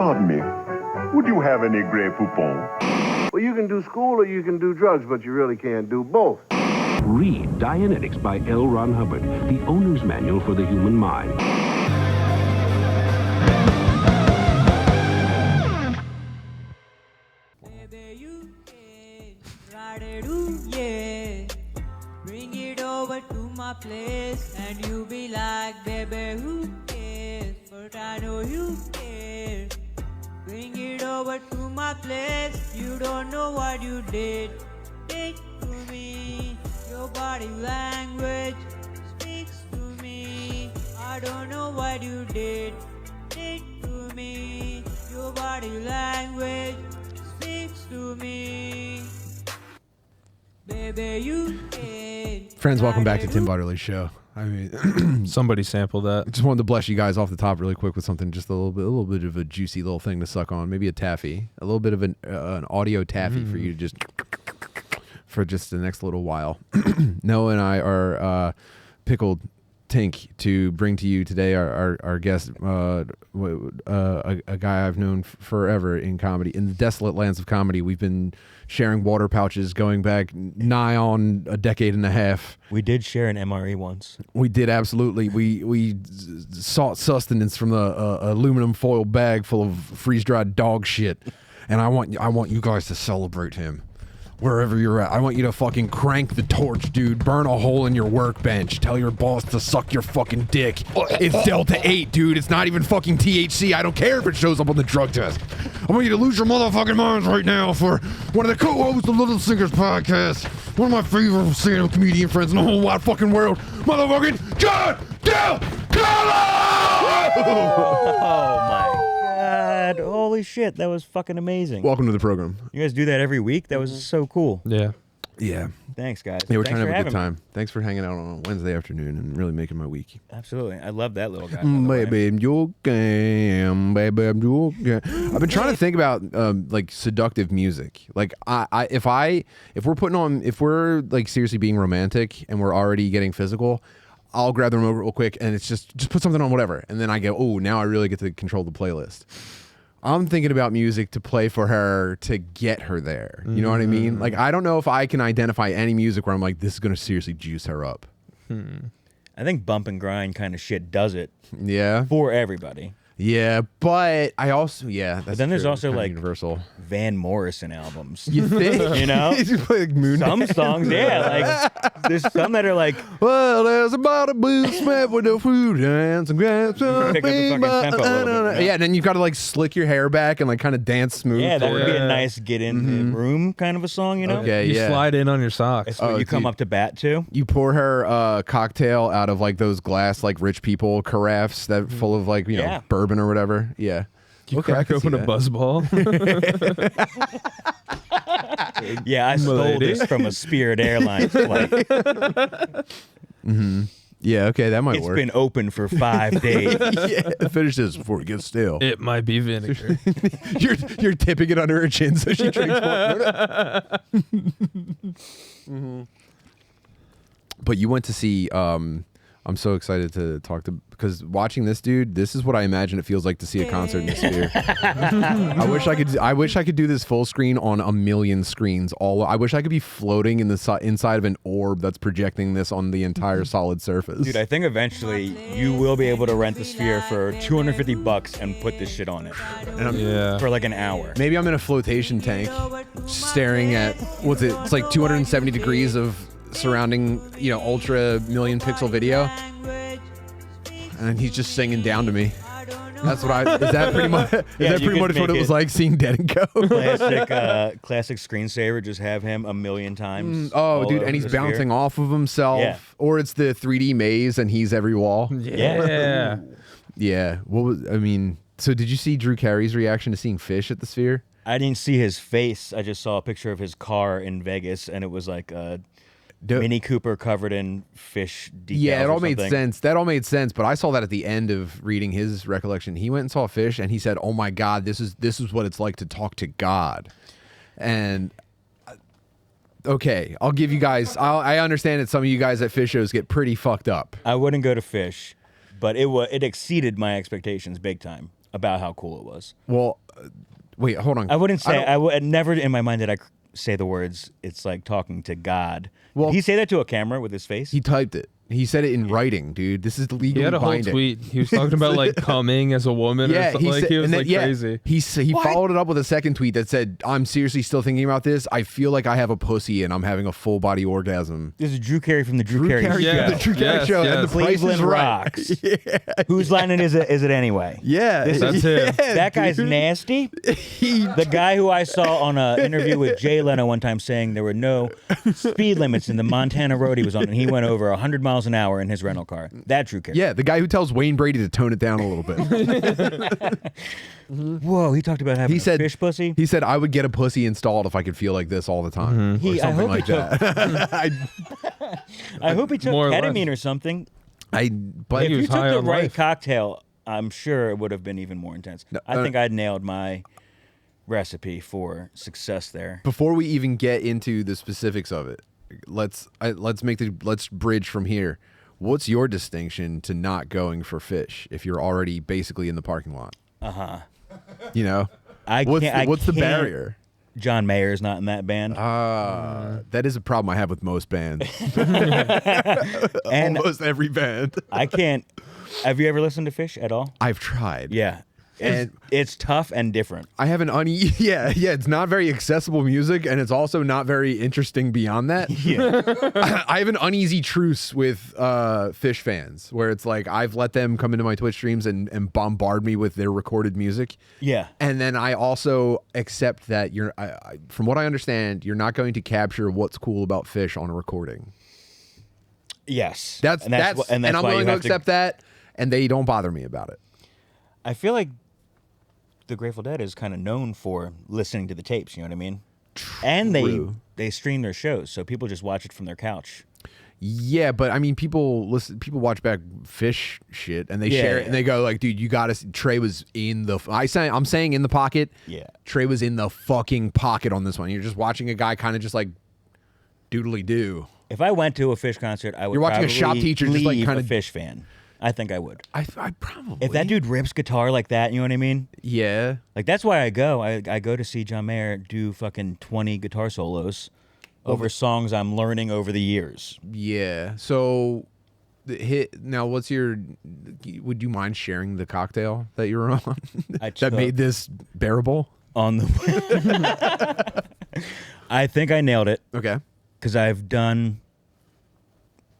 Pardon me. Would you have any Grey Poupon? Well, you can do school or you can do drugs, but you really can't do both. Read Dianetics by L. Ron Hubbard, the owner's manual for the human mind. Bring it over to my place and you be like, baby, who cares? But I know you care. Bring it over to my place. You don't know what you did to me. Your body language speaks to me. I don't know what you did to me. Your body language speaks to me. Baby, you did. Friends, welcome back to Tim Butterly's show. I mean, somebody sampled that. Just wanted to bless you guys off the top really quick with something, just a little bit of a juicy little thing to suck on. Maybe a taffy, a little bit of an audio taffy for you to just for just the next little while. Noah and I are pickled Tink to bring to you today our guest, a guy I've known forever in comedy, in the desolate lands of comedy. We've been sharing water pouches going back nigh on a decade and a half. We did share an MRE once. We did, absolutely. We sought sustenance from the aluminum foil bag full of freeze-dried dog shit, and I want you guys to celebrate him. Wherever you're at, I want you to fucking crank the torch, dude. Burn a hole in your workbench. Tell your boss to suck your fucking dick. It's Delta 8, dude. It's not even fucking THC. I don't care if it shows up on the drug test. I want you to lose your motherfucking minds right now for one of the co-hosts of Little Singers podcast, one of my favorite stand-up comedian friends in the whole wide fucking world, motherfucking John DelCollo! Oh my God. Holy shit, that was fucking amazing. Welcome to the program. You guys do that every week? That was so cool. Yeah. Yeah. Thanks, guys. Yeah, we're Thanks trying to for have a good having time. Thanks for hanging out on a Wednesday afternoon and really making my week. Absolutely. I love that little guy. Baby, I'm joking. Baby, I'm joking. I've been trying to think about like seductive music. Like if we're like seriously being romantic and we're already getting physical, I'll grab the remote real quick and it's just put something on whatever. And then I go, oh, now I really get to control the playlist. I'm thinking about music to play for her to get her there. You know what I mean? Like, I don't know if I can identify any music where I'm like, this is going to seriously juice her up. I think bump and grind kind of shit does it. Yeah. For everybody. Yeah, but I also, that's But then there's true. also Kinda like universal Van Morrison albums. You think? You know? You play like Moon Some Dance. songs, yeah. Like, there's some that are like, well, there's a bottle blue smack with the food dance and grab some. Pick up the fucking tempo a little bit, Yeah, and then you've got to like slick your hair back and like kind of dance smooth. yeah, that to would it. be a nice get in the room kind of a song, you know? Okay, You yeah. slide in on your socks. It's what you come dude. up to bat to. You pour her a cocktail out of like those glass like rich people carafes that full of like, you know, Yeah. bourbon or whatever. Yeah. You Okay, I crack can see open a that. buzzball. Yeah, I stole Milady. this from a Spirit Airlines flight. Yeah, okay, that might It's work. been open for 5 days. Yeah, finish this before it gets stale. It might be vinegar. You're tipping it under her chin so she drinks more. But you went to see I'm so excited to talk to, because watching this dude, this is what I imagine it feels like to see a concert in the Sphere. I wish I could do this full screen on a million screens. I wish I could be floating in the inside of an orb that's projecting this on the entire solid surface. Dude, I think eventually you will be able to rent the Sphere for $250 and put this shit on it Yeah. for like an hour. Maybe I'm in a flotation tank staring at, what's it? It's like 270 degrees of surrounding, you know, ultra million pixel video, and he's just singing down to me. That's what is that pretty much what it was like seeing Dead & Co? Classic screensaver, just have him a million times. Oh, all dude, over and he's the Sphere. bouncing off of himself. Yeah. Or it's the 3D maze and he's every wall. Yeah. Yeah. So did you see Drew Carey's reaction to seeing Fish at the Sphere? I didn't see his face. I just saw a picture of his car in Vegas, and it was like Mini Cooper covered in fish decals. Yeah, it all or made something. sense. That all made sense. But I saw that at the end of reading his recollection. He went and saw Fish, and he said, "Oh my God, this is what it's like to talk to God." And okay, I'll give you guys. I understand that some of you guys at Fish shows get pretty fucked up. I wouldn't go to Fish, but it exceeded my expectations big time. about how cool it was. Well, wait, hold on. I wouldn't say don't- I would never in my mind did I say the words. It's like talking to God. Well- Did he say that to a camera with his face? He typed it. He said it in writing, dude. This is legally He had a whole binding. tweet. He was talking about like coming as a woman. Or Yeah, something. Like, he was and then- like yeah, crazy. He followed it up with a second tweet that said, "I'm seriously still thinking about this. I feel like I have a pussy and I'm having a full body orgasm." This is Drew Carey from the Drew, Carey Carey, Show. Yeah. the Drew Carey Yes, show, and yes. the price Cleveland is right. rocks. Whose line is it anyway? Yeah, That's him. That guy's dude. nasty. He- The guy who I saw on an interview with Jay Leno one time saying there were no speed limits in the Montana road he was on, and he went over 100 miles an hour in his rental car. That Drew Carey. Yeah, the guy who tells Wayne Brady to tone it down a little bit. Whoa, he talked about having He said a fish pussy. He said I would get a pussy installed if I could feel like this all the time, or I something hope like he took. that. I hope he took More or less. ketamine or something. But If he you was took high the on right life. cocktail, I'm sure it would have been even more intense. I think I'd nailed my recipe for success there. before we even get into the specifics of it, let's bridge from here. What's your distinction to not going for fish if you're already basically in the parking lot? You know, what's the barrier? John Mayer's not in that band. That is a problem I have with most bands. And Almost every band. I can't. Have you ever listened to Fish at all? I've tried. Yeah. It's tough and different. I have an yeah. It's not very accessible music, and it's also not very interesting beyond that. Yeah. I have an uneasy truce with Fish fans, where it's like I've let them come into my Twitch streams and bombard me with their recorded music. Yeah. And then I also accept that from what I understand, you're not going to capture what's cool about Fish on a recording. Yes. And I'm why you willing to have accept that, and they don't bother me about it. I feel like the Grateful Dead is kind of known for listening to the tapes. You know what I mean? And True. they stream their shows, so people just watch it from their couch. Yeah, but I mean, people watch back Fish shit, and they share it, and they go like, "Dude, you got to." Trey was in the. I'm saying in the pocket. Yeah. Trey was in the fucking pocket on this one. You're just watching a guy kind of just like doodly do. If I went to a Fish concert, I would. You're watching a probably shop teacher just, like, leave kinda- a Fish fan. I think I would. I probably. If that dude rips guitar like that, you know what I mean? Yeah. Like that's why I go. I go to see John Mayer do fucking 20 guitar solos over songs I'm learning over the years. Yeah. So, now, what's your? Would you mind sharing the cocktail that you were on that took- made this bearable? On the I think I nailed it Okay. because I've done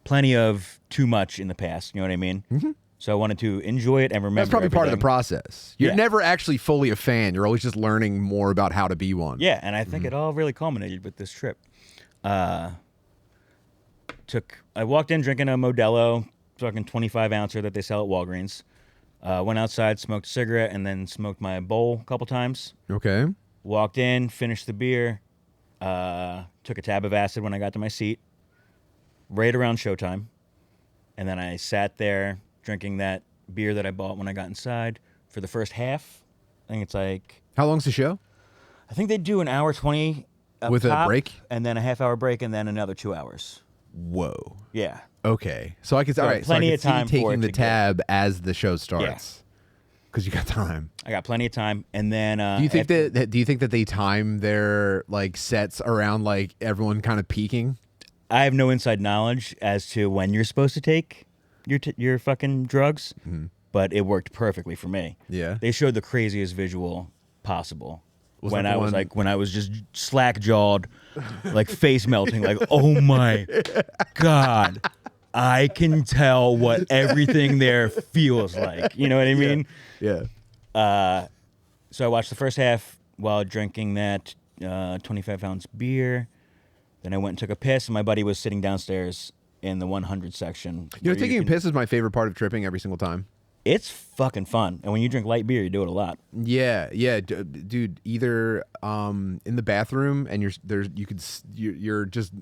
plenty of too much in the past, you know what I mean? Mm-hmm. So I wanted to enjoy it and remember That's probably part of the everything. process. You're Yeah. never actually fully a fan. You're always just learning more about how to be one. Yeah, and I think it all really culminated with this trip. I walked in drinking a Modelo, fucking 25 ouncer that they sell at Walgreens. Went outside, smoked a cigarette, and then smoked my bowl a couple times. Okay. Walked in, finished the beer, took a tab of acid when I got to my seat, right around showtime. And then I sat there drinking that beer that I bought when I got inside for the first half. I think it's like, How long's the show? I think they do an hour 20 up With a top, break? and then a half-hour break, and then another 2 hours. Whoa. Yeah. Okay. So I could. All right. plenty so I of could time see for taking it the to get- tab as the show starts. Because you got time. I got plenty of time, and then Do you think after- that? Do you think that they time their like sets around like everyone kind of peaking? I have no inside knowledge as to when you're supposed to take your fucking drugs, but it worked perfectly for me. Yeah. They showed the craziest visual possible Was when that the I was one- like when I was just slack jawed, like face melting, like oh my god, I can tell what everything there feels like. You know what I mean? Yeah. So I watched the first half while drinking that 25-ounce beer. Then I went and took a piss, and my buddy was sitting downstairs in the 100 section. You know, where taking a can- piss is my favorite part of tripping every single time. It's fucking fun. And when you drink light beer, you do it a lot. Yeah, dude. Either in the bathroom and you're just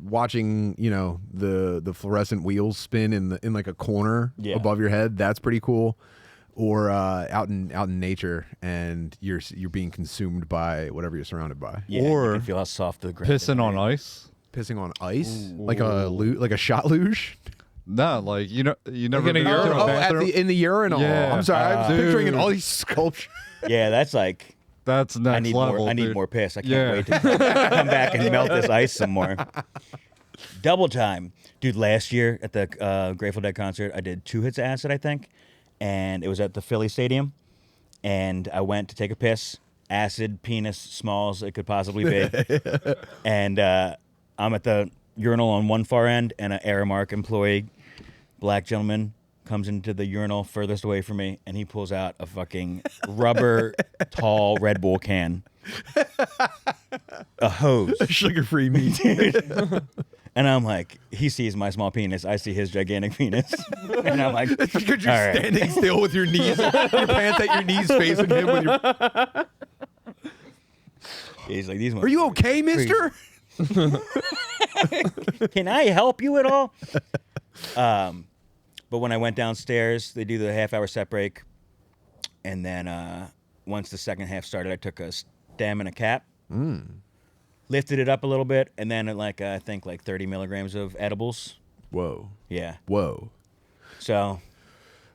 watching, you know, the fluorescent wheels spin in like a corner Yeah. above your head. That's pretty cool. Or out in nature and you're being consumed by whatever you're surrounded by. Yeah, you Or can feel how soft the ground is. Pissing on ice. Pissing on ice, like a shot luge. No, like you never in a been to urinal. Oh, bathroom? in the urinal. Yeah. I'm sorry. I was Dude. picturing all these sculptures. Yeah, that's like That's next I need level. more. I need dude. more piss. I can't Yeah. wait to come back and melt this ice some more. Double time, dude. Last year at the Grateful Dead concert, I did 2 hits of acid, I think, and it was at the Philly Stadium. And I went to take a piss, acid, penis, small as it could possibly be, and I'm at the urinal on one far end, and an Aramark employee, black gentleman, comes into the urinal furthest away from me, and he pulls out a fucking rubber tall Red Bull can, a hose, Sugar-free meat. and I'm like, he sees my small penis, I see his gigantic penis, and I'm like, Because you're all right. standing still with your knees, your pants at your knees facing him. With your... He's like, these. Are you okay, mister? Can I help you at all? But when I went downstairs, they do the half-hour set break, and then once the second half started, I took a stamina cap, lifted it up a little bit, and then I think 30 milligrams of edibles. Whoa. Yeah. Whoa. So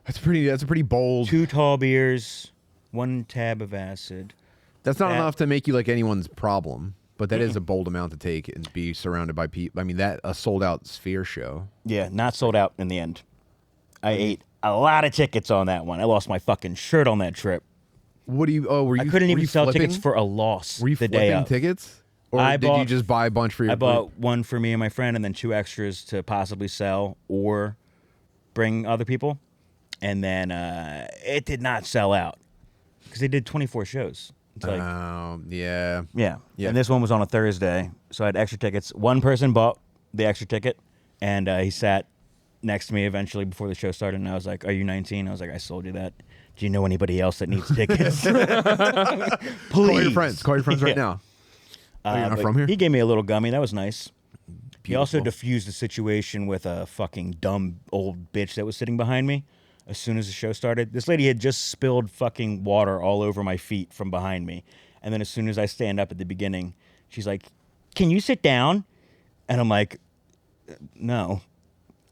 That's a pretty bold. 2 tall beers, 1 tab of acid. That's not that- enough to make you like anyone's problem, but that is a bold amount to take and be surrounded by people. I mean, that a sold out Sphere show. Yeah, not sold out in the end. I ate a lot of tickets on that one. I lost my fucking shirt on that trip. What do you? Oh, were you? I couldn't were even you sell flipping? tickets for a loss Were you the day flipping of. tickets, or I did you bought- just buy a bunch for your? I bought one for me and my friend, and then 2 extras to possibly sell or bring other people. And then it did not sell out because they did 24 shows. It's like, yeah. yeah. Yeah. And this one was on a Thursday, so I had extra tickets. One person bought the extra ticket, and he sat next to me eventually before the show started, and I was like, "Are you 19?" I was like, "I sold you that. Do you know anybody else that needs tickets?" Please. Call your friends. Call your friends right Yeah. now. Oh, you're not but from here? He gave me a little gummy. That was nice. He also Beautiful. diffused the situation with a fucking dumb old bitch that was sitting behind me. As soon as the show started, this lady had just spilled fucking water all over my feet from behind me. And then as soon as I stand up at the beginning, she's like, "Can you sit down?" And I'm like, "No."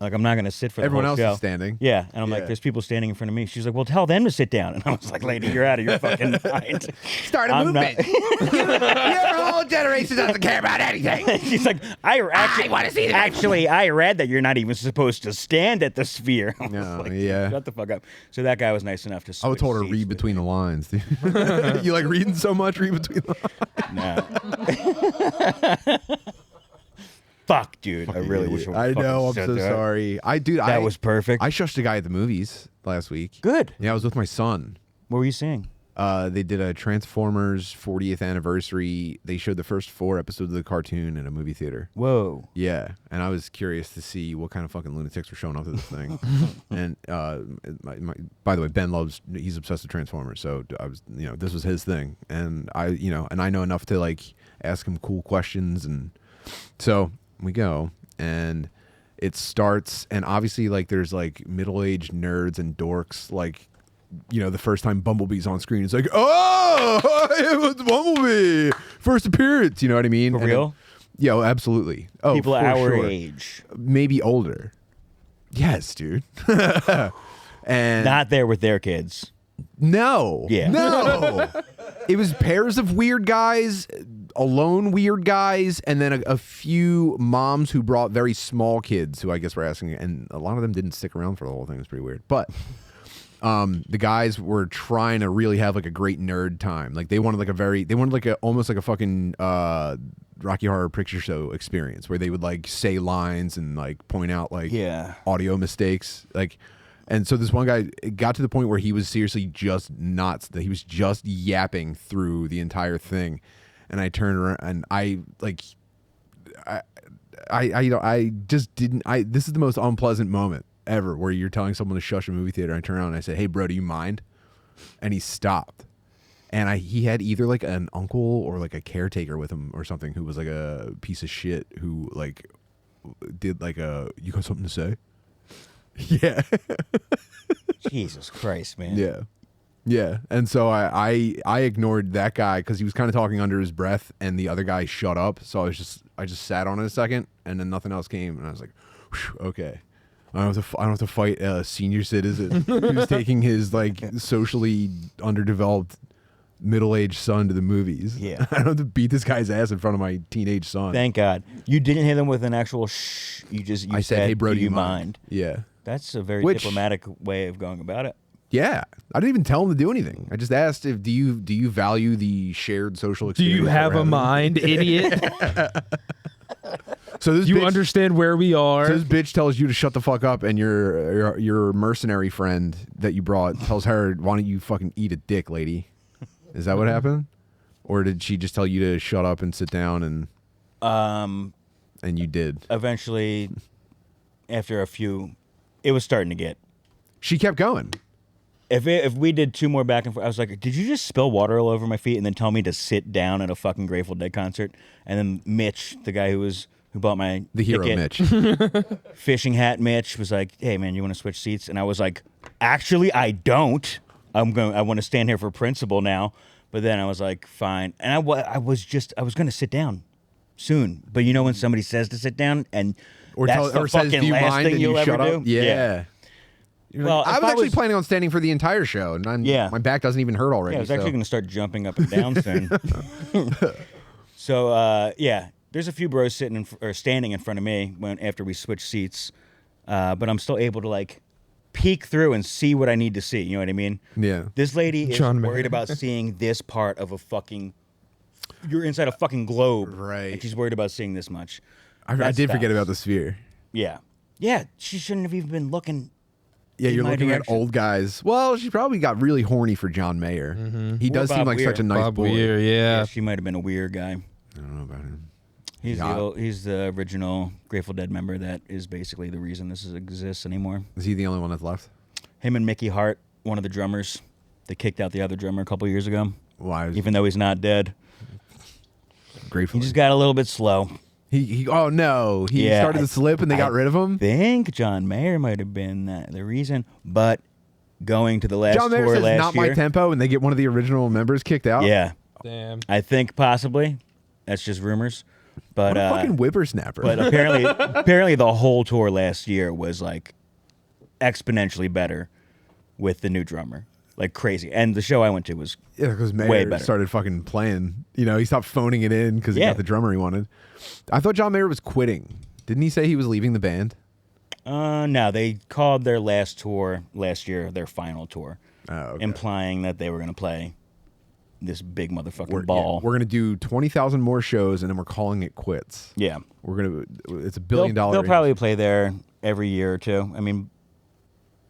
Like, I'm not going to sit for Everyone the else whole show. is standing. Yeah. And I'm Yeah. like, there's people standing in front of me. She's like, "Well, tell them to sit down." And I was like, "Lady, you're out of your fucking mind." Start a I'm not- movement. Your whole generation doesn't care about anything. She's like, I want to see that. Actually, I read that you're not even supposed to stand at the Sphere. I was No, like, yeah. Shut the fuck up. So that guy was nice enough to. I would told her switch read seats with between me. the lines. Dude. You like reading so much? Read between the lines. No. Fuck, dude. I really wish I know. I'm so sorry. That was perfect. I shushed a guy at the movies last week. Good. Yeah, I was with my son. What were you seeing? They did a Transformers 40th anniversary. They showed the first 4 episodes of the cartoon in a movie theater. Whoa. Yeah, and I was curious to see what kind of fucking lunatics were showing up to this thing. And by the way, Ben he's obsessed with Transformers, so I was, this was his thing, and I know enough to like ask him cool questions, and so we go, and it starts, and obviously like there's like middle-aged nerds and dorks like. The first time Bumblebee's on screen, it's like, oh, it was Bumblebee, first appearance. You know what I mean? For And real? Yeah, absolutely. Oh, People for our sure. age. Maybe older. Yes, dude. And Not there with their kids. no, Yeah. no. It was pairs of weird guys, alone weird guys, and then a few moms who brought very small kids who I guess were asking, and a lot of them didn't stick around for the whole thing. It was pretty weird, but. The guys were trying to really have like a great nerd time. Like they wanted almost like a fucking Rocky Horror Picture Show experience where they would like say lines and like point out like audio mistakes. Like, and so this one guy, it got to the point where he was seriously just nuts, that he was just yapping through the entire thing. And I turned around and I just didn't, this is the most unpleasant moment ever, where you're telling someone to shush a movie theater. I turn around and I said, "Hey bro, do you mind?" And he stopped, and he had either like an uncle or like a caretaker with him or something who was like a piece of shit who like did like "You got something to say?" Yeah. Jesus Christ, man. Yeah. And so I ignored that guy because he was kind of talking under his breath, and the other guy shut up. So I just sat on it a second, and then nothing else came, and I was like, "Whew, okay." I don't have to fight a senior citizen who's taking his like socially underdeveloped middle-aged son to the movies. Yeah. I don't have to beat this guy's ass in front of my teenage son. Thank God. You didn't hit him with an actual shh. You said, "Hey, bro, do you mind?" Yeah. That's a very diplomatic way of going about it. Yeah, I didn't even tell him to do anything. I just asked if do you value the shared social Do experience? you have a mind, idiot? So this Do you bitch, understand where we are? so this bitch tells you to shut the fuck up, and your mercenary friend that you brought tells her, "Why don't you fucking eat a dick, lady?" Is that what happened, or did she just tell you to shut up and sit down and you did? Eventually, after a few, it was starting to get. She kept going. If we did 2 more back and forth, I was like, did you just spill water all over my feet and then tell me to sit down at a fucking Grateful Dead concert? And then Mitch, the guy who bought my The hero, ticket, Mitch. fishing hat Mitch, was like, hey man, you want to switch seats? And I was like, actually, I don't. I want to stand here for principle now. But then I was like, fine. And I was going to sit down soon. But you know when somebody says to sit down and that's the says, fucking "Do you last mind?" thing and you you'll ever shut up. do? Yeah. Well, I if was actually planning on standing for the entire show, and my back doesn't even hurt already. Yeah, I was so. actually going to start jumping up and down soon. So there's a few bros standing in front of me after we switched seats, but I'm still able to like peek through and see what I need to see. You know what I mean? Yeah. This lady is John worried Mayer. about seeing this part of a fucking. You're inside a fucking globe, Right. And she's worried about seeing this much. I did forget about the sphere. Yeah, she shouldn't have even been looking. Yeah, in you're my looking direction. at old guys. Well, she probably got really horny for John Mayer. He does seem Bob like Weir. such a nice Bob boy. Weir, yeah. She might have been a weird guy. I don't know about him. He's the original Grateful Dead member that is basically the reason this exists anymore. Is he the only one that's left? Him and Mickey Hart, one of the drummers, they kicked out the other drummer a couple years ago, Why? even though he's not dead. Grateful. He just got a little bit slow. He oh no, he Yeah, started to slip and they got rid of him. I think John Mayer might have been the reason, but going to the last John Mayer tour says last not year, my tempo, and they get one of the original members kicked out. yeah, Damn. I think possibly that's just rumors, but What a fucking whippersnapper. but apparently the whole tour last year was like exponentially better with the new drummer, like crazy. And the show I went to was yeah, because way Mayer better. started fucking playing. You know, he stopped phoning it in because he Yeah. got the drummer he wanted. I thought John Mayer was quitting. Didn't he say he was leaving the band? No, they called their last tour last year their final tour, Oh, okay. implying that they were going to play this big motherfucking We're ball. gonna do 20,000 more shows, and then we're calling it quits. Yeah, We're gonna. It's $1 billion. They'll probably play there every year or two. I mean,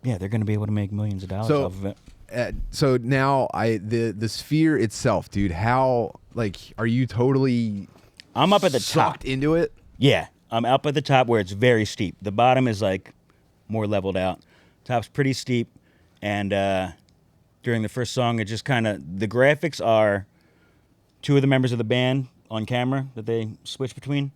yeah, they're going to be able to make millions of dollars off of it. So now the sphere itself, dude. How are you totally? I'm up at the sucked top. into it. Yeah, I'm up at the top where it's very steep. The bottom is like more leveled out. Top's pretty steep, and during the first song, it just kind of the graphics are 2 of the members of the band on camera that they switch between,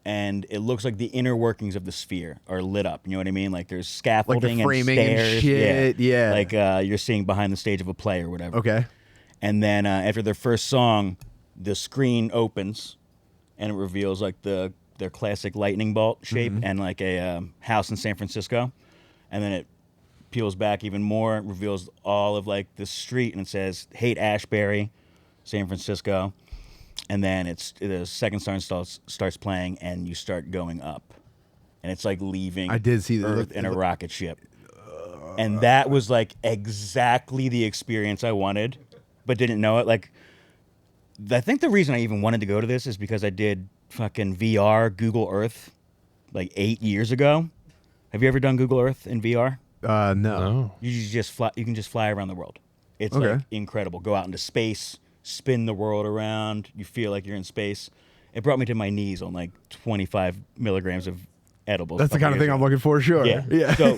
and it looks like the inner workings of the sphere are lit up. You know what I mean? Like there's scaffolding framing and and stairs. shit, yeah. Like you're seeing behind the stage of a play or whatever. Okay. And then after their first song, the screen opens, and it reveals like their classic lightning bolt shape and like a house in San Francisco, and then it peels back even more, it reveals all of like the street, and it says "Hate Ashbury, San Francisco," and then the second song starts playing, and you start going up, and it's like leaving. I did see that. Earth in a rocket ship, and that was like exactly the experience I wanted, but didn't know it. Like, I think the reason I even wanted to go to this is because I did fucking VR Google Earth like 8 years ago. Have you ever done Google Earth in VR? No. Oh. You just fly. You can just fly around the world. It's Okay. like incredible. Go out into space, spin the world around. You feel like you're in space. It brought me to my knees on like 25 milligrams of edibles. That's the kind of thing I'm looking for. Sure. Yeah. So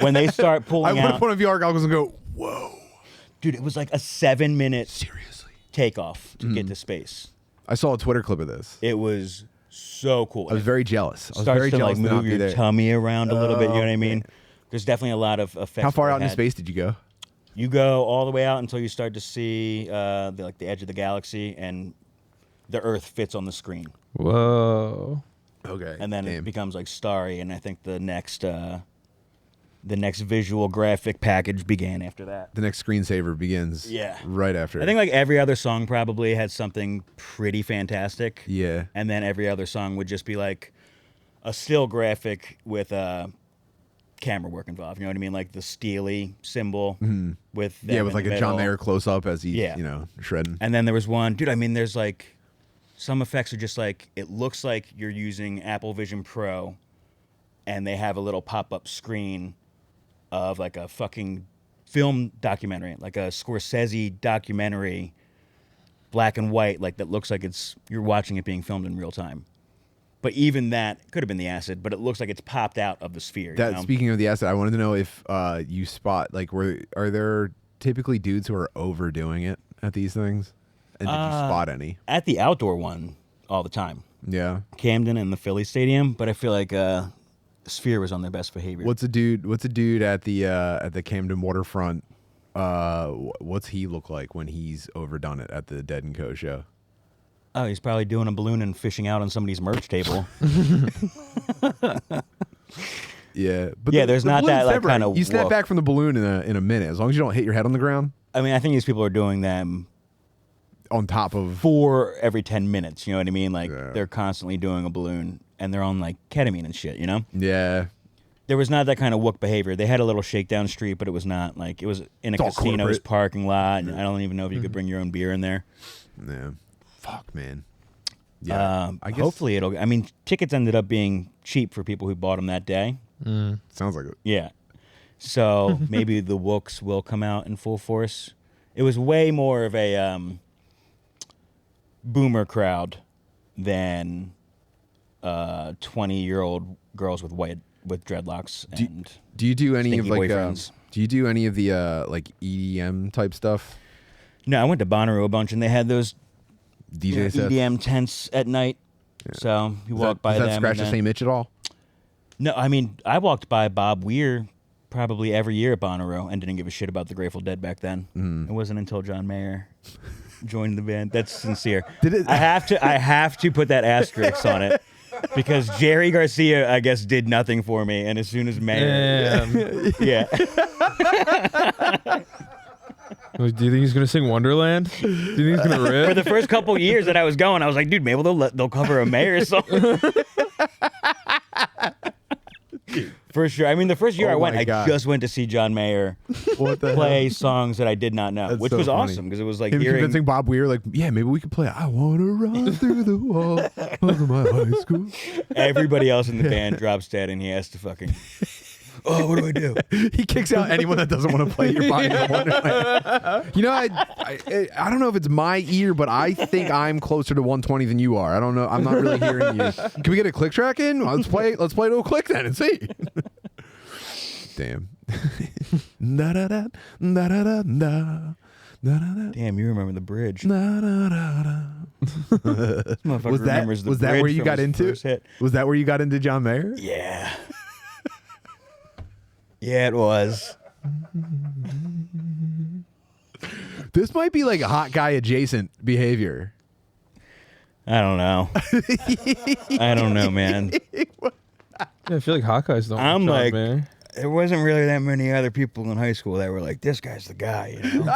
when they start I pulling would out, put on VR goggles and go, whoa. dude, it was like a 7-minute Seriously. takeoff to get to space. I saw a Twitter clip of this. It was so cool. I was very jealous. I was Starts very to jealous like to not move be your there. tummy around a little bit. You know what I Oh, mean? There's definitely a lot of effects. How far that out it into had. space did you go? You go all the way out until you start to see the edge of the galaxy, and the Earth fits on the screen, Whoa. Okay. and then it becomes like starry. And I think the next the next visual graphic package began after that. The next screensaver begins. Yeah. Right after. I think like every other song probably had something pretty fantastic. Yeah. And then every other song would just be like a still graphic with camera work involved. You know what I mean? Like the steely symbol with them with in like the a John middle. Mayer close up as he's Yeah. shredding. And then there was one, dude. I mean, there's like some effects are just like it looks like you're using Apple Vision Pro, and they have a little pop-up screen of like a fucking film documentary, like a Scorsese documentary, black and white, like that looks like you're watching it being filmed in real time. But even that could have been the acid, but it looks like it's popped out of the sphere. That you know? speaking of the acid, I wanted to know if you spot like are there typically dudes who are overdoing it at these things, and did you spot any? At the outdoor one all the time, Yeah. Camden and the Philly Stadium, but I feel like Sphere was on their best behavior. What's a dude at the Camden waterfront? What's he look like when he's overdone it at the Dead & Co show? Oh, he's probably doing a balloon and fishing out on somebody's merch table. Yeah, but Yeah, there's not balloon's that, like, temporary. kind of You snap whoop. back from the balloon in a minute, as long as you don't hit your head on the ground I mean, I think these people are doing them on top of. 4 every 10 minutes. You know what I mean? Like Yeah. they're constantly doing a balloon, and they're on like ketamine and shit. You know? Yeah, There was not that kind of wook behavior. They had a little shakedown street, but it was not like it was in a It's all casino's corporate. parking lot. And I don't even know if you could bring your own beer in there. yeah. Fuck, man. Yeah, I guess Hopefully it'll. I mean, tickets ended up being cheap for people who bought them that day. sounds like it. Yeah. So maybe the wooks will come out in full force. It was way more of a boomer crowd than 20-year-old girls with dreadlocks and Do you do any of stinky like? boyfriends. Do you do any of the like EDM type stuff? No, I went to Bonnaroo a bunch, and they had those DJ sets. EDM tents at night. So you Does walk that, by does them. that scratch and the then- same itch at all? No, I mean, I walked by Bob Weir probably every year at Bonnaroo and didn't give a shit about the Grateful Dead back then. It wasn't until John Mayer joined the band. That's sincere. Did it- I have to put that asterisk on it because Jerry Garcia, I guess, did nothing for me. And as soon as Mayer, yeah, Do you think he's gonna sing Wonderland? Do you think he's gonna for rip? the first couple years that I was going, I was like, dude, maybe they'll cover a Mayer song. For sure. I mean, the first year Oh I went, my I God. just went to see John Mayer What the play hell? songs that I did not know, That's which so was funny. awesome because it was like Him hearing. convincing Bob Weir, like, yeah, maybe we could play I Wanna Run Through the Wall of my high school. Everybody else in the band drops dead, and he has to fucking. Oh, what do I do? He kicks out anyone that doesn't want to play Your Body's a Wonderland. You know, I don't know if it's my ear, but I think I'm closer to 120 than you are. I don't know. I'm not really hearing you. Can we get a click track in? Let's play to a click then and see. Damn. Da da da da da da da. Damn, you remember the bridge. Was that where you got into? Was that where you got into John Mayer? Yeah. Yeah, it was. This might be like a hot guy adjacent behavior. I don't know. I don't know, man. Yeah, I feel like Hawkeyes don't. I'm John like- Mayer. There wasn't really that many other people in high school that were like, this guy's the guy, you know?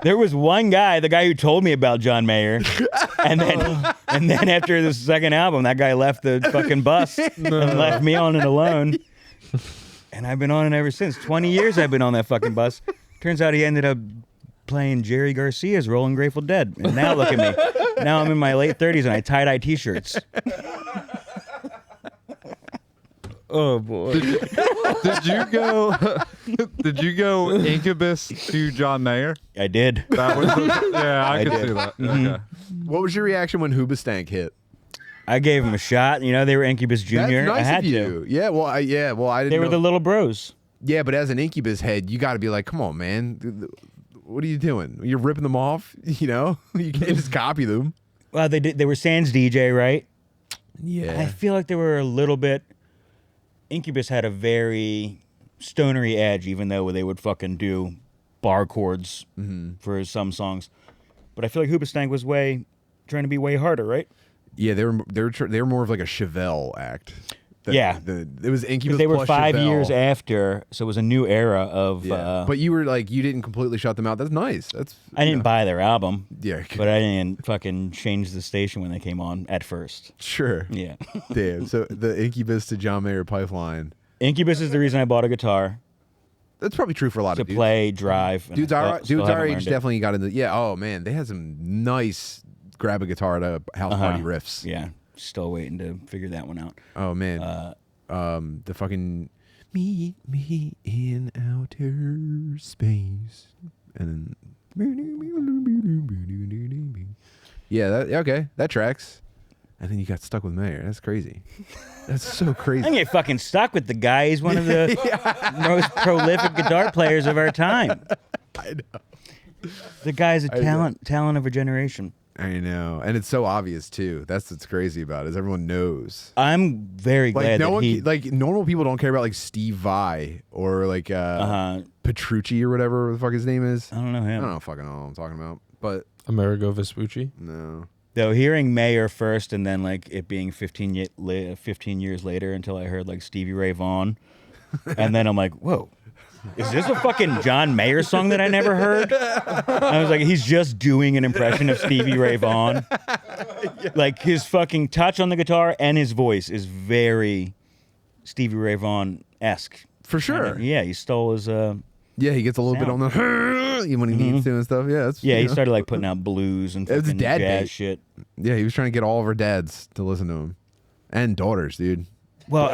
There was one guy, the guy who told me about John Mayer, and then after the second album, that guy left the fucking bus and left me on it alone. And I've been on it ever since. 20 years I've been on that fucking bus. Turns out he ended up playing Jerry Garcia's role in Grateful Dead. And now look at me. Now I'm in my late 30s and I tie-dye t-shirts. Oh boy. Did you go? Did you go Incubus to John Mayer? I did. That was yeah, I could did. see that. Okay. What was your reaction when Hoobastank hit? I gave him a shot. You know, they were Incubus Junior. That's nice I had of you. to. Yeah, well, I didn't. They were know. the little bros. Yeah, but as an Incubus head, you got to be like, come on, man. What are you doing? You're ripping them off. You know, you can't just copy them. Well, they did. They were Sans DJ, right? I Yeah. feel like they were a little bit. Incubus had a very stonery edge, even though they would fucking do bar chords for some songs. But I feel like Hoobastank was trying to be way harder, right? Yeah, they were more of like a Chevelle act. It was Incubus. They were plus 5 Chevelle. years after, so it was a new era of. But you were like, you didn't completely shut them out. That's nice. That's. I didn't buy their album. Yeah. But I didn't fucking change the station when they came on at first. Sure. Yeah. Damn. So the Incubus to John Mayer pipeline. Incubus is the reason I bought a guitar. That's probably true for a lot To of dudes. play, drive. and Dudes I our still haven't age learned it. definitely got into. Yeah. Oh man, they had some nice grab a guitar at a house party riffs. Yeah. Still waiting to figure that one out. Oh man. The fucking meet me in outer space and then okay, that tracks. And then you got stuck with Mayer. That's crazy. That's so I crazy. get fucking stuck with the guy. He's one of the most prolific guitar players of our time. I know. The guy's a talent of a generation. I know, and it's so obvious too. That's what's crazy about it, is everyone knows. I'm very glad no that one he. like normal people don't care about like Steve Vai or like Petrucci or whatever the fuck his name is. I don't know him. I don't fucking know what I'm talking about, but Amerigo Vespucci. no. Though hearing Mayer first and then like it being 15 years later until I heard like Stevie Ray Vaughan, and then I'm like, whoa. Is this a fucking John Mayer song that I never heard? I was like, he's just doing an impression of Stevie Ray Vaughan. Like his fucking touch on the guitar and his voice is very Stevie Ray Vaughan-esque. For sure. Yeah, he stole his. Yeah, he gets a little bit on the when he needs to and stuff. Yeah, He started like putting out blues and It was fucking dad jazz bait. shit. Yeah, he was trying to get all of our dads to listen to him, and daughters, dude. Well,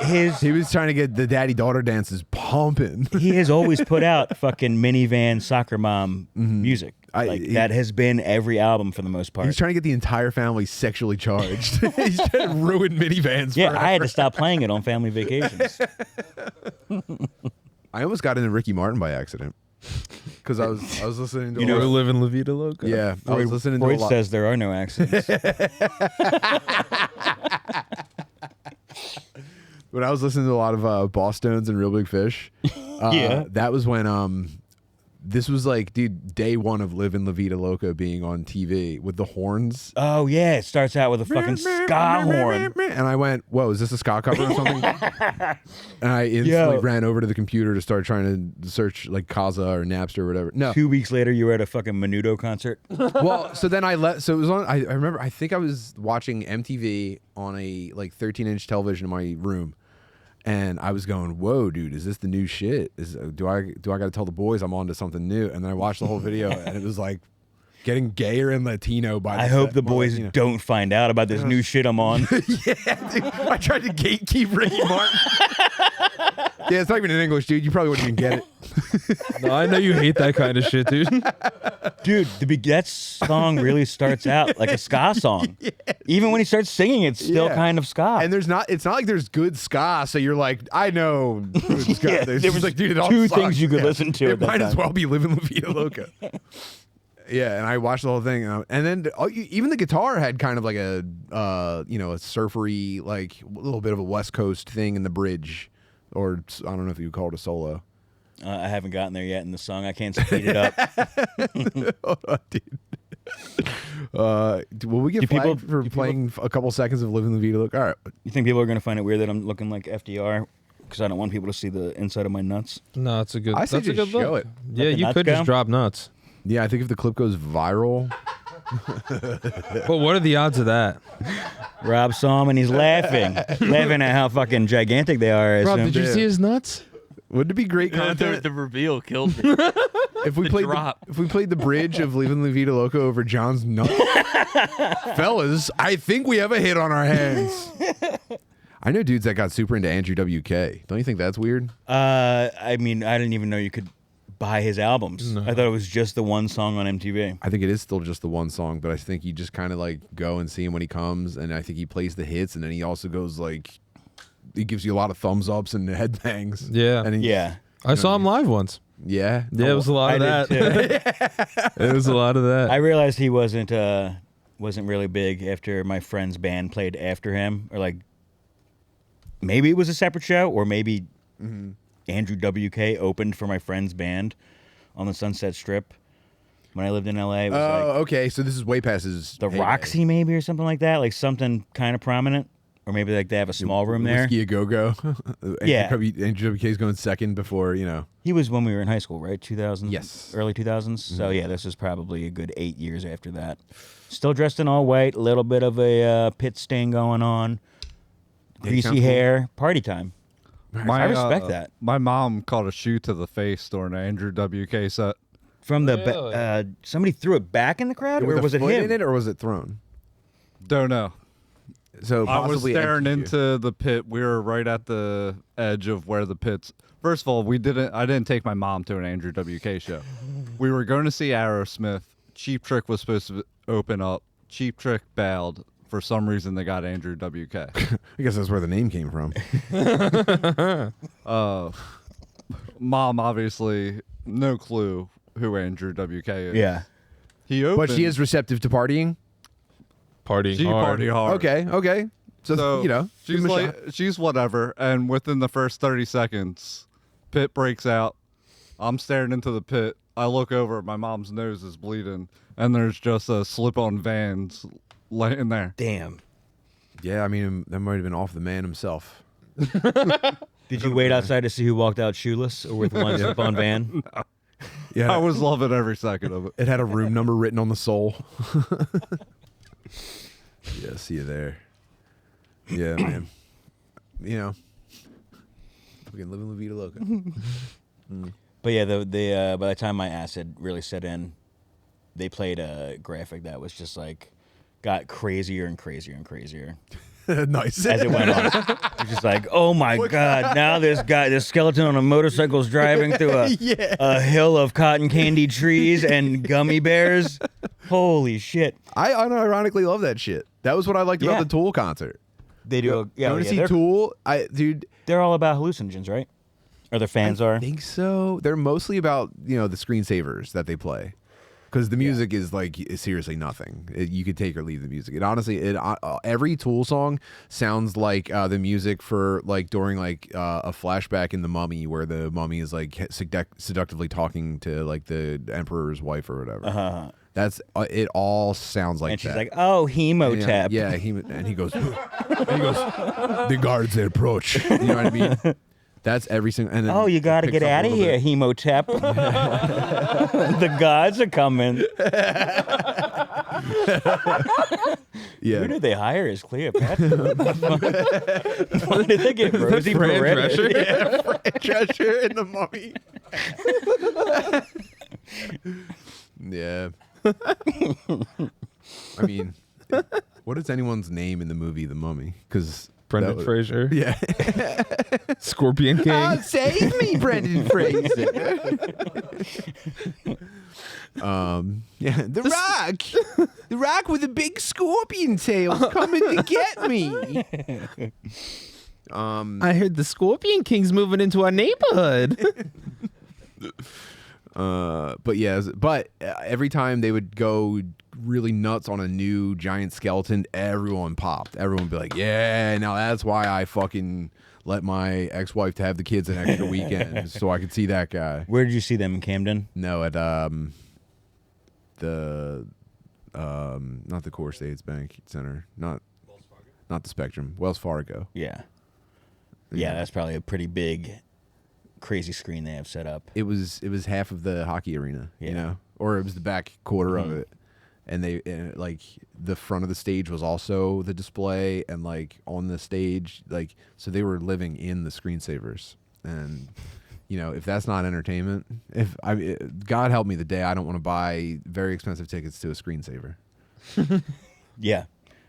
He was trying to get the daddy-daughter dances pumping. he has always put out fucking minivan soccer mom music. That has been every album for the most part. He's trying to get the entire family sexually charged. He's trying to ruin minivans. Yeah, forever. I had to stop playing it on family vacations. I almost got into Ricky Martin by accident because I was listening to. You know, living La Vida Loca. Yeah, I was listening to a Freud lot. says there are no accidents. When I was listening to a lot of Boss Stones and Real Big Fish, that was when this was like, dude, day one of Livin' La Vida Loca being on TV with the horns. Oh yeah, it starts out with a fucking ska horn. And I went, whoa, is this a ska cover or something? And I instantly ran over to the computer to start trying to search like Kazaa or Napster or whatever. No. 2 weeks later, you were at a fucking Menudo concert. Well, so then I so it was on, I remember, I think I was watching MTV on a like 13-inch television in my room. And I was going, whoa, dude, is this the new shit? Do I got to tell the boys I'm on to something new? And then I watched the whole video, and it was like getting gayer and Latino by the I hope set, the more boys Latino. don't find out about this new shit I'm on. Yeah, dude, I tried to gatekeep Ricky Martin. Yeah, it's not even in English, dude. You probably wouldn't even get it. No, I know you hate that kind of shit, dude. Dude, that song really starts out like a ska song. Yeah. Even when he starts singing, it's still kind of ska. And it's not like there's good ska, so you're like, I know good ska. Yeah, There's there just was like, dude, it all two sucks. things you could listen to It at that might as time. well be Livin' La Vida Loca. Yeah, and I watched the whole thing, and then even the guitar had kind of like a a surfery, like a little bit of a West Coast thing in the bridge, or I don't know if you would call it a solo. I haven't gotten there yet in the song. I can't speed it up. Hold on, dude. Will we get flagged for playing a couple seconds of Living La Vida Loca? All right. You think people are going to find it weird that I'm looking like FDR? Because I don't want people to see the inside of my nuts. No, it's a good. I say that's a just good show look. it. Yeah, Let the you nuts could go? just drop nuts. Yeah, I think if the clip goes viral. But what are the odds of that? Rob saw him and he's laughing. Laughing at how fucking gigantic they are. I Rob, assume. did you see his nuts? Wouldn't it be great content The reveal killed me. if we played drop. if we played the bridge of Leaving La Vida Loca over John's nuts? Fellas, I think we have a hit on our hands. I know dudes that got super into Andrew WK. Don't you think that's weird? I mean, I didn't even know you could buy his albums. I thought it was just the one song on MTV. I think it is still just the one song, but I think you just kind of like go and see him when he comes, and I think he plays the hits, and then he also goes like, he gives you a lot of thumbs ups and headbangs. Yeah. And Yeah. I saw him live once. Yeah. Yeah, it was a lot of I that. did too. It was a lot of that. I realized he wasn't really big after my friend's band played after him, or like maybe it was a separate show, or maybe Andrew WK opened for my friend's band on the Sunset Strip when I lived in LA. It was Oh, okay. So this is way past his the heyday. Roxy maybe or something like that, like something kind of prominent. or maybe like they have a small room there. Whiskey a go-go. Yeah. Andrew WK's going second before, He was when we were in high school, right? 2000. Yes. Early 2000s. So yeah, this was probably a good 8 years after that. Still dressed in all white, a little bit of a pit stain going on, greasy hair, party time. I respect that. My mom caught a shoe to the face during an Andrew WK set. From the somebody threw it back in the crowd, or was it him? In it, or was it thrown? Don't know. So I was possibly staring empty shoe. into the pit. We were right at the edge of where the pits. First of all, I didn't take my mom to an Andrew WK show. We were going to see Aerosmith. Cheap Trick was supposed to open up. Cheap Trick bailed. For some reason, they got Andrew WK. I guess that's where the name came from. Mom, obviously, no clue who Andrew WK is. Yeah. He opened. But she is receptive to partying. Partying She hard. party hard. Okay. So give she's him a like, shot. she's whatever. And within the first 30 seconds, pit breaks out. I'm staring into the pit. I look over. My mom's nose is bleeding, and there's just a slip-on Vans laying there. Damn. Yeah, I mean, that might have been off the man himself. Did you wait outside to see who walked out shoeless or with one slip-on van? Yeah, I was loving every second of it. it had a room number written on the sole. Yeah, see you there. Yeah, man. Fucking living La Vida Loca. But yeah, the by the time my acid really set in, they played a graphic that was just like got crazier and crazier and crazier Nice. as it went on. It's just like, oh my god! Now this skeleton on a motorcycle is driving through a hill of cotton candy trees and gummy bears. Holy shit! I unironically love that shit. That was what I liked about Yeah. the Tool concert. They do. You want to see Tool? Dude. They're all about hallucinogens, right? Or their fans I are. think so. They're mostly about the screensavers that they play, because the music is like seriously nothing. You could take or leave the music. It honestly, every Tool song sounds like the music for like during like a flashback in The Mummy, where the mummy is like seductively talking to like the emperor's wife or whatever. That's it. All sounds like And she's that. like, "Oh, hemotap." Yeah, and he goes, the guards they approach. You know what I mean? That's every single. And then Oh, you it got to picks get up a out of little here, bit. hemotap. The gods are coming. Yeah. Who did they hire as Cleopatra? What did they get? Rosie Fran Perez? Drescher? Yeah, Fran Drescher in The Mummy. Yeah. I mean, what is anyone's name in the movie The Mummy? Because Brendan Fraser. Yeah. Scorpion King. Save me, Brendan Fraser. Yeah, the Rock. The Rock with a big scorpion tail coming to get me. I heard the Scorpion King's moving into our neighborhood. But every time they would go really nuts on a new giant skeleton, everyone popped. Everyone would be like, yeah, now that's why I fucking let my ex-wife to have the kids an extra weekend so I could see that guy. Where did you see them in Camden? No, at the not the Core States Bank Center, not the Spectrum, Wells Fargo. Yeah. Yeah, that's probably a pretty big, crazy screen they have set up. It was half of the hockey arena, Yeah. you know, or it was the back quarter of it, and like the front of the stage was also the display, and like on the stage, like so they were living in the screensavers, and if that's not entertainment, God help me the day I don't want to buy very expensive tickets to a screensaver. Yeah.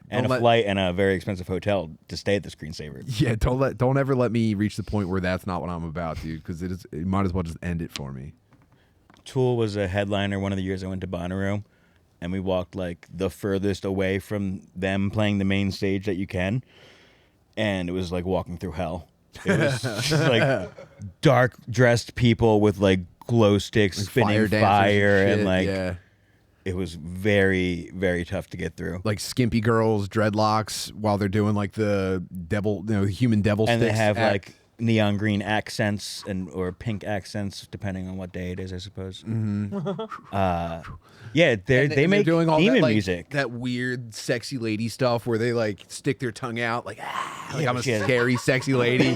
And a flight and a very expensive hotel to stay at the screensaver. Yeah, don't ever let me reach the point where that's not what I'm about, dude, because it might as well just end it for me. Tool was a headliner one of the years I went to Bonnaroo, and we walked like the furthest away from them playing the main stage that you can, and it was like walking through hell. It was just like dark dressed people with like glow sticks Like spinning dancers fire shit, and like yeah. it was very, very tough to get through. Like skimpy girls, dreadlocks, while they're doing like the devil, human devil And sticks. they have act. like neon green accents or pink accents, depending on what day it is, I suppose. Yeah, they make doing all demon that, like, music. that weird sexy lady stuff where they like stick their tongue out like I'm a she has- scary sexy lady.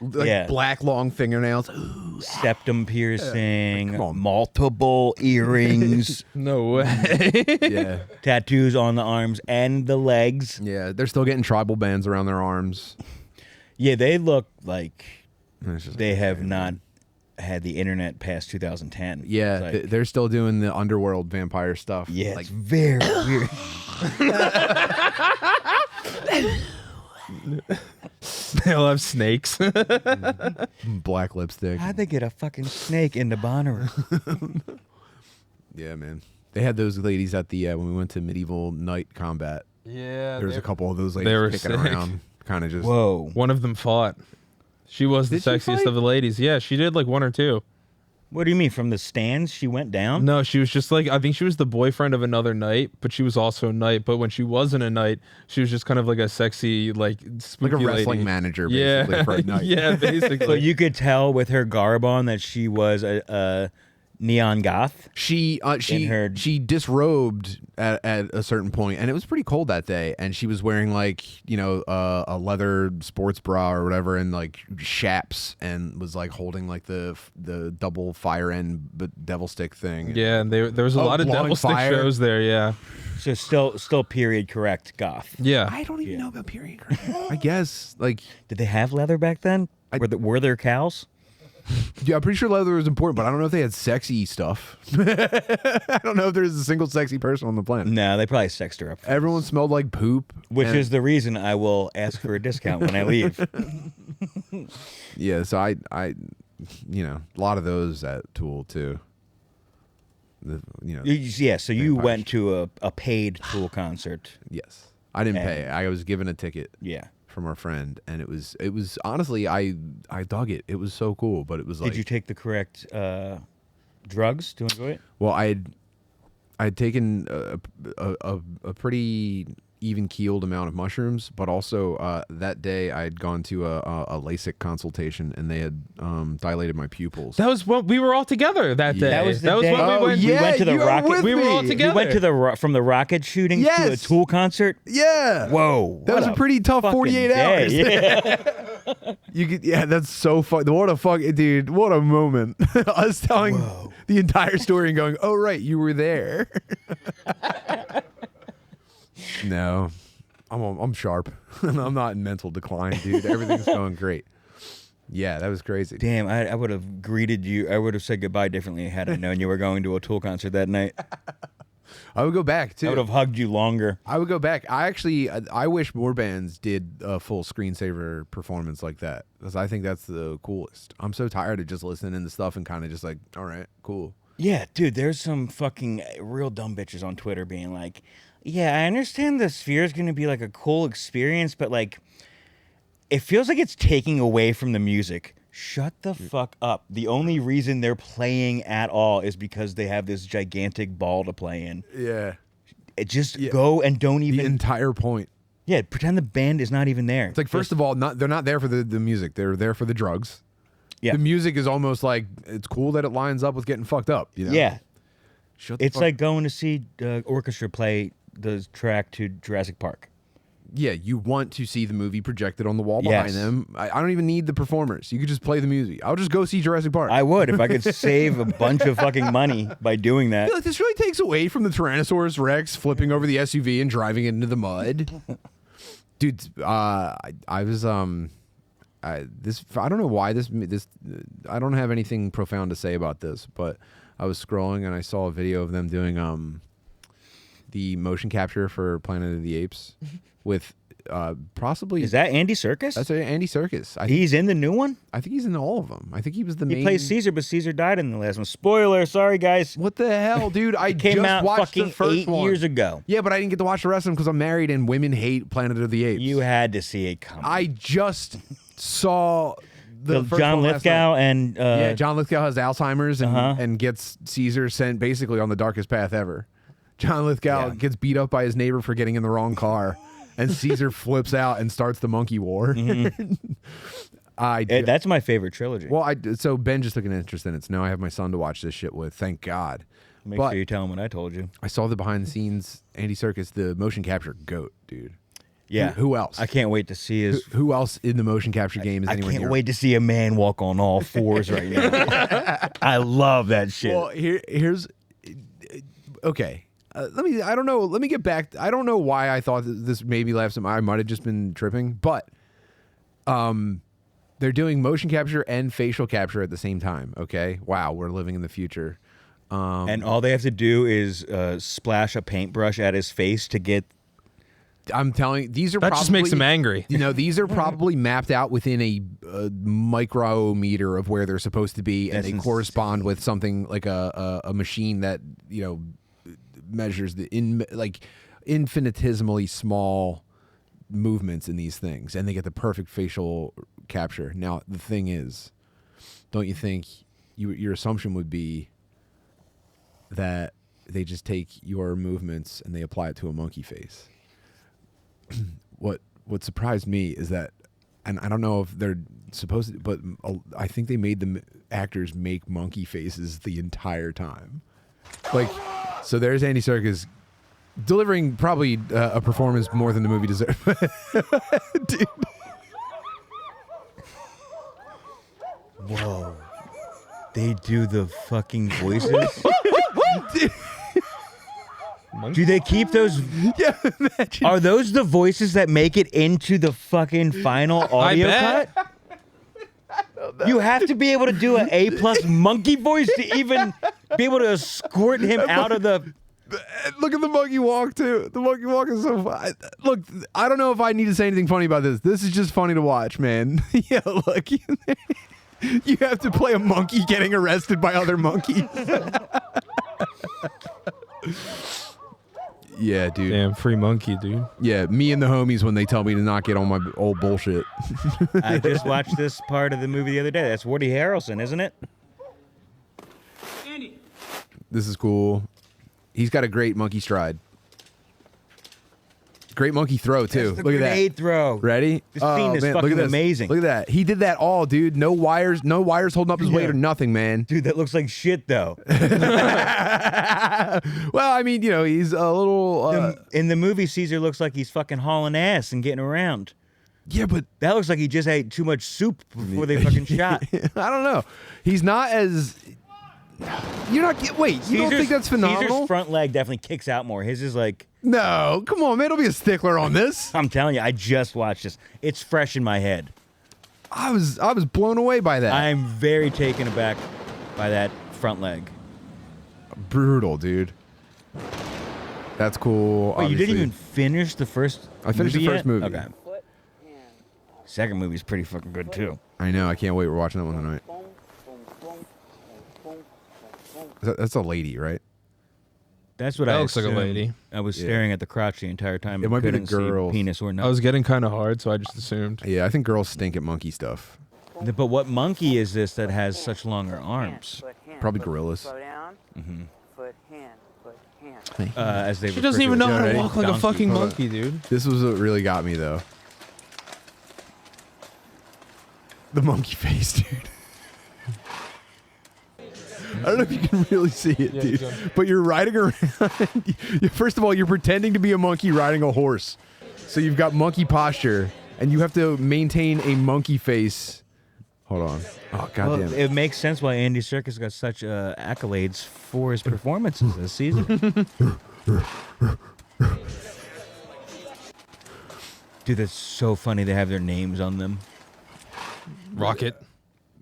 Like black long fingernails. Ooh, Septum piercing, Come on. multiple earrings, No way. yeah. tattoos on the arms and the legs. Yeah, they're still getting tribal bands around their arms. Yeah, they look like And it's just they like, have not had the internet past 2010. Yeah, It's like, they're still doing the underworld vampire stuff. yeah, like it's very weird. They'll have snakes. black lipstick. How'd they get a fucking snake into Bonnaroo? Yeah, man. They had those ladies at the when we went to medieval night combat. Yeah. There was a couple of those they ladies were kicking sick. around, kind of just. Whoa. One of them fought. She was the Did she sexiest fight? of the ladies. Yeah, she did like one or two. What do you mean? From the stands, she went down? No, she was just like, I think she was the boyfriend of another knight, but she was also a knight. But when she wasn't a knight, she was just kind of like a sexy, like spooky Like a wrestling lady. manager, basically, Yeah, for a night. yeah, basically. So you could tell with her garb on that she was a neon goth. She her- she disrobed at a certain point, and it was pretty cold that day. And she was wearing like a leather sports bra or whatever, and like chaps, and was like holding like the double fire end but devil stick thing. Yeah, and there was a lot of blowing devil stick fire. shows there. Yeah, So still period correct goth. yeah. I don't even know about period. I guess like Did they have leather back then? Were there cows? yeah, I'm pretty sure leather was important, but I don't know if they had sexy stuff. I don't know if there's a single sexy person on the planet. No, they probably sexed her up. Everyone smelled like poop, Which and- is the reason I will ask for a discount when I leave. yeah. So I a lot of those at Tool too. Yeah, so you Vampires. went to a paid Tool concert. Yes, I didn't And- pay. I was given a ticket Yeah. from our friend, and it was honestly I dug it. It was so cool, but it was like Did you take the correct drugs to enjoy it? well, I'd taken a pretty even keeled amount of mushrooms, but also that day I'd gone to a LASIK consultation, and they had dilated my pupils. That was when we were all together that day. That was the when day- we Oh, went. yeah, we went to the you were rocket. with We were all me. together. We went to from the rocket shooting to a Yes. Tool concert. Yeah. Whoa, That was what a pretty tough fucking 48 day. hours. Yeah. You could, yeah, that's so fun. What a fuck, dude! What a moment. Us telling the entire story and going, "Oh right, you were there." No, I'm sharp. I'm not in mental decline, dude. Everything's going great. Yeah, that was crazy. Damn, I would have greeted you. I would have said goodbye differently had I known you were going to a Tool concert that night. I would go back too. I would have hugged you longer. I would go back. I wish more bands did a full screensaver performance like that, because I think that's the coolest. I'm so tired of just listening to stuff and kind of just like, all right, cool. Yeah, dude, there's some fucking real dumb bitches on Twitter being like, yeah, I understand the Sphere is going to be like a cool experience, but like, it feels like it's taking away from the music. Shut the fuck up. The only reason they're playing at all is because they have this gigantic ball to play in. Yeah. Just go and don't The even... entire point. Yeah, pretend the band is not even there. It's like, first of all, they're not there for the music. They're there for the drugs. Yeah. The music is almost like, it's cool that it lines up with getting fucked up. You know? Yeah. Shut the It's fuck- like going to see orchestra play the track to Jurassic Park. yeah, you want to see the movie projected on the wall Yes. behind them. I don't even need the performers. You could just play the music. I'll just go see Jurassic Park. I would if I could save a bunch of fucking money by doing that. I feel like this really takes away from the Tyrannosaurus Rex flipping over the SUV and driving it into the mud. Dude, I was I don't know why this I don't have anything profound to say about this, but I was scrolling and I saw a video of them doing the motion capture for Planet of the Apes with possibly Is that Andy Serkis? that's Andy Serkis. He's in the new one? I think he's in all of them. I think he was the He main. plays Caesar, but Caesar died in the last one. Spoiler, sorry guys. What the hell, dude? I Came just out watched fucking the first 8 one. years ago. Yeah, but I didn't get to watch the rest of them because I'm married and women hate Planet of the Apes. You had to see it coming. I just saw the first John one last night. Lithgow and Yeah, John Lithgow has Alzheimer's and, Uh-huh. and gets Caesar sent basically on the darkest path ever. John Lithgow Yeah. gets beat up by his neighbor for getting in the wrong car. and Caesar flips out and starts the monkey war. That's my favorite trilogy. Well, so Ben just took an interest in it. So now I have my son to watch this shit with. Thank God. Make sure you tell him what I told you. I saw the behind the scenes Andy Serkis, the motion capture goat, dude. Yeah. Who else? I can't wait to see his. Who else in the motion capture game is anyone I can't here? wait to see a man walk on all fours right now. I love that shit. Well, here's okay. Let me get back. I don't know why I thought that this made me laugh. I might have just been tripping, but they're doing motion capture and facial capture at the same time. Okay, wow, we're living in the future. And all they have to do is splash a paintbrush at his face to get. I'm telling you, these are That probably, just makes him angry. These are probably mapped out within a micrometer of where they're supposed to be, and That's they correspond with something like a machine that measures the infinitesimally small movements in these things, and they get the perfect facial capture. Now, the thing is, don't you think your assumption would be that they just take your movements and they apply it to a monkey face? What surprised me is that, and I don't know if they're supposed to, but I think they made the actors make monkey faces the entire time. Like, so there's Andy Serkis delivering probably a performance more than the movie deserved. Dude. Whoa. They do the fucking voices? Do they keep those? Yeah, imagine. Are those the voices that make it into the fucking final audio bet. cut? You have to be able to do an A+ monkey voice to even be able to escort him out of the. Look at the monkey walk too. The monkey walk is so fun. Look, I don't know if I need to say anything funny about this. This is just funny to watch, man. Yeah, look. You have to play a monkey getting arrested by other monkeys. Yeah, dude. Damn, free monkey, dude. Yeah, me and the homies when they tell me to not get on my old bullshit. I just watched this part of the movie the other day. That's Woody Harrelson, isn't it? This is cool. He's got a great monkey stride. Great monkey throw too. That's the Look at that. grenade throw. Ready? This scene is look fucking at this. amazing. Look at that. He did that all, dude. No wires holding up his weight or nothing, man. Dude, that looks like shit, though. Well, I mean, he's a little. In the movie, Caesar looks like he's fucking hauling ass and getting around. Yeah, but That looks like he just ate too much soup before they fucking shot. I don't know. He's not as. You're not. Wait, you don't think that's phenomenal? Caesar's front leg definitely kicks out more. His is like. No, come on, man. Don't be a stickler on this. I'm telling you, I just watched this. It's fresh in my head. I was blown away by that. I'm very taken aback by that front leg. Brutal, dude. That's cool. Oh, you didn't obviously. even finish the first. I finished the first movie. Okay. Second movie's pretty fucking good too. I know. I can't wait. We're watching that one tonight. That's a lady, right? That's what That I looks like a assumed. lady. I was staring at the crotch the entire time. It and might be the couldn't see girls. penis or I not. was getting kind of hard, so I just assumed. Yeah, I think girls stink at monkey stuff. But what monkey is this that has such longer arms? Probably gorillas. Slow down. Mm-hmm. Foot, hand, foot, hand. As they She refer doesn't to even it. know how to ready? walk like a Donkey. fucking Hold on. monkey, dude. This was what really got me, though. The monkey face, dude. I don't know if you can really see it, Yeah, you dude. can. But you're riding around. First of all, you're pretending to be a monkey riding a horse. So you've got monkey posture, and you have to maintain a monkey face. Hold on. Oh, goddamn. Well, it makes sense why Andy Serkis got such accolades for his performances this season. Dude, that's so funny. They have their names on them. Rocket.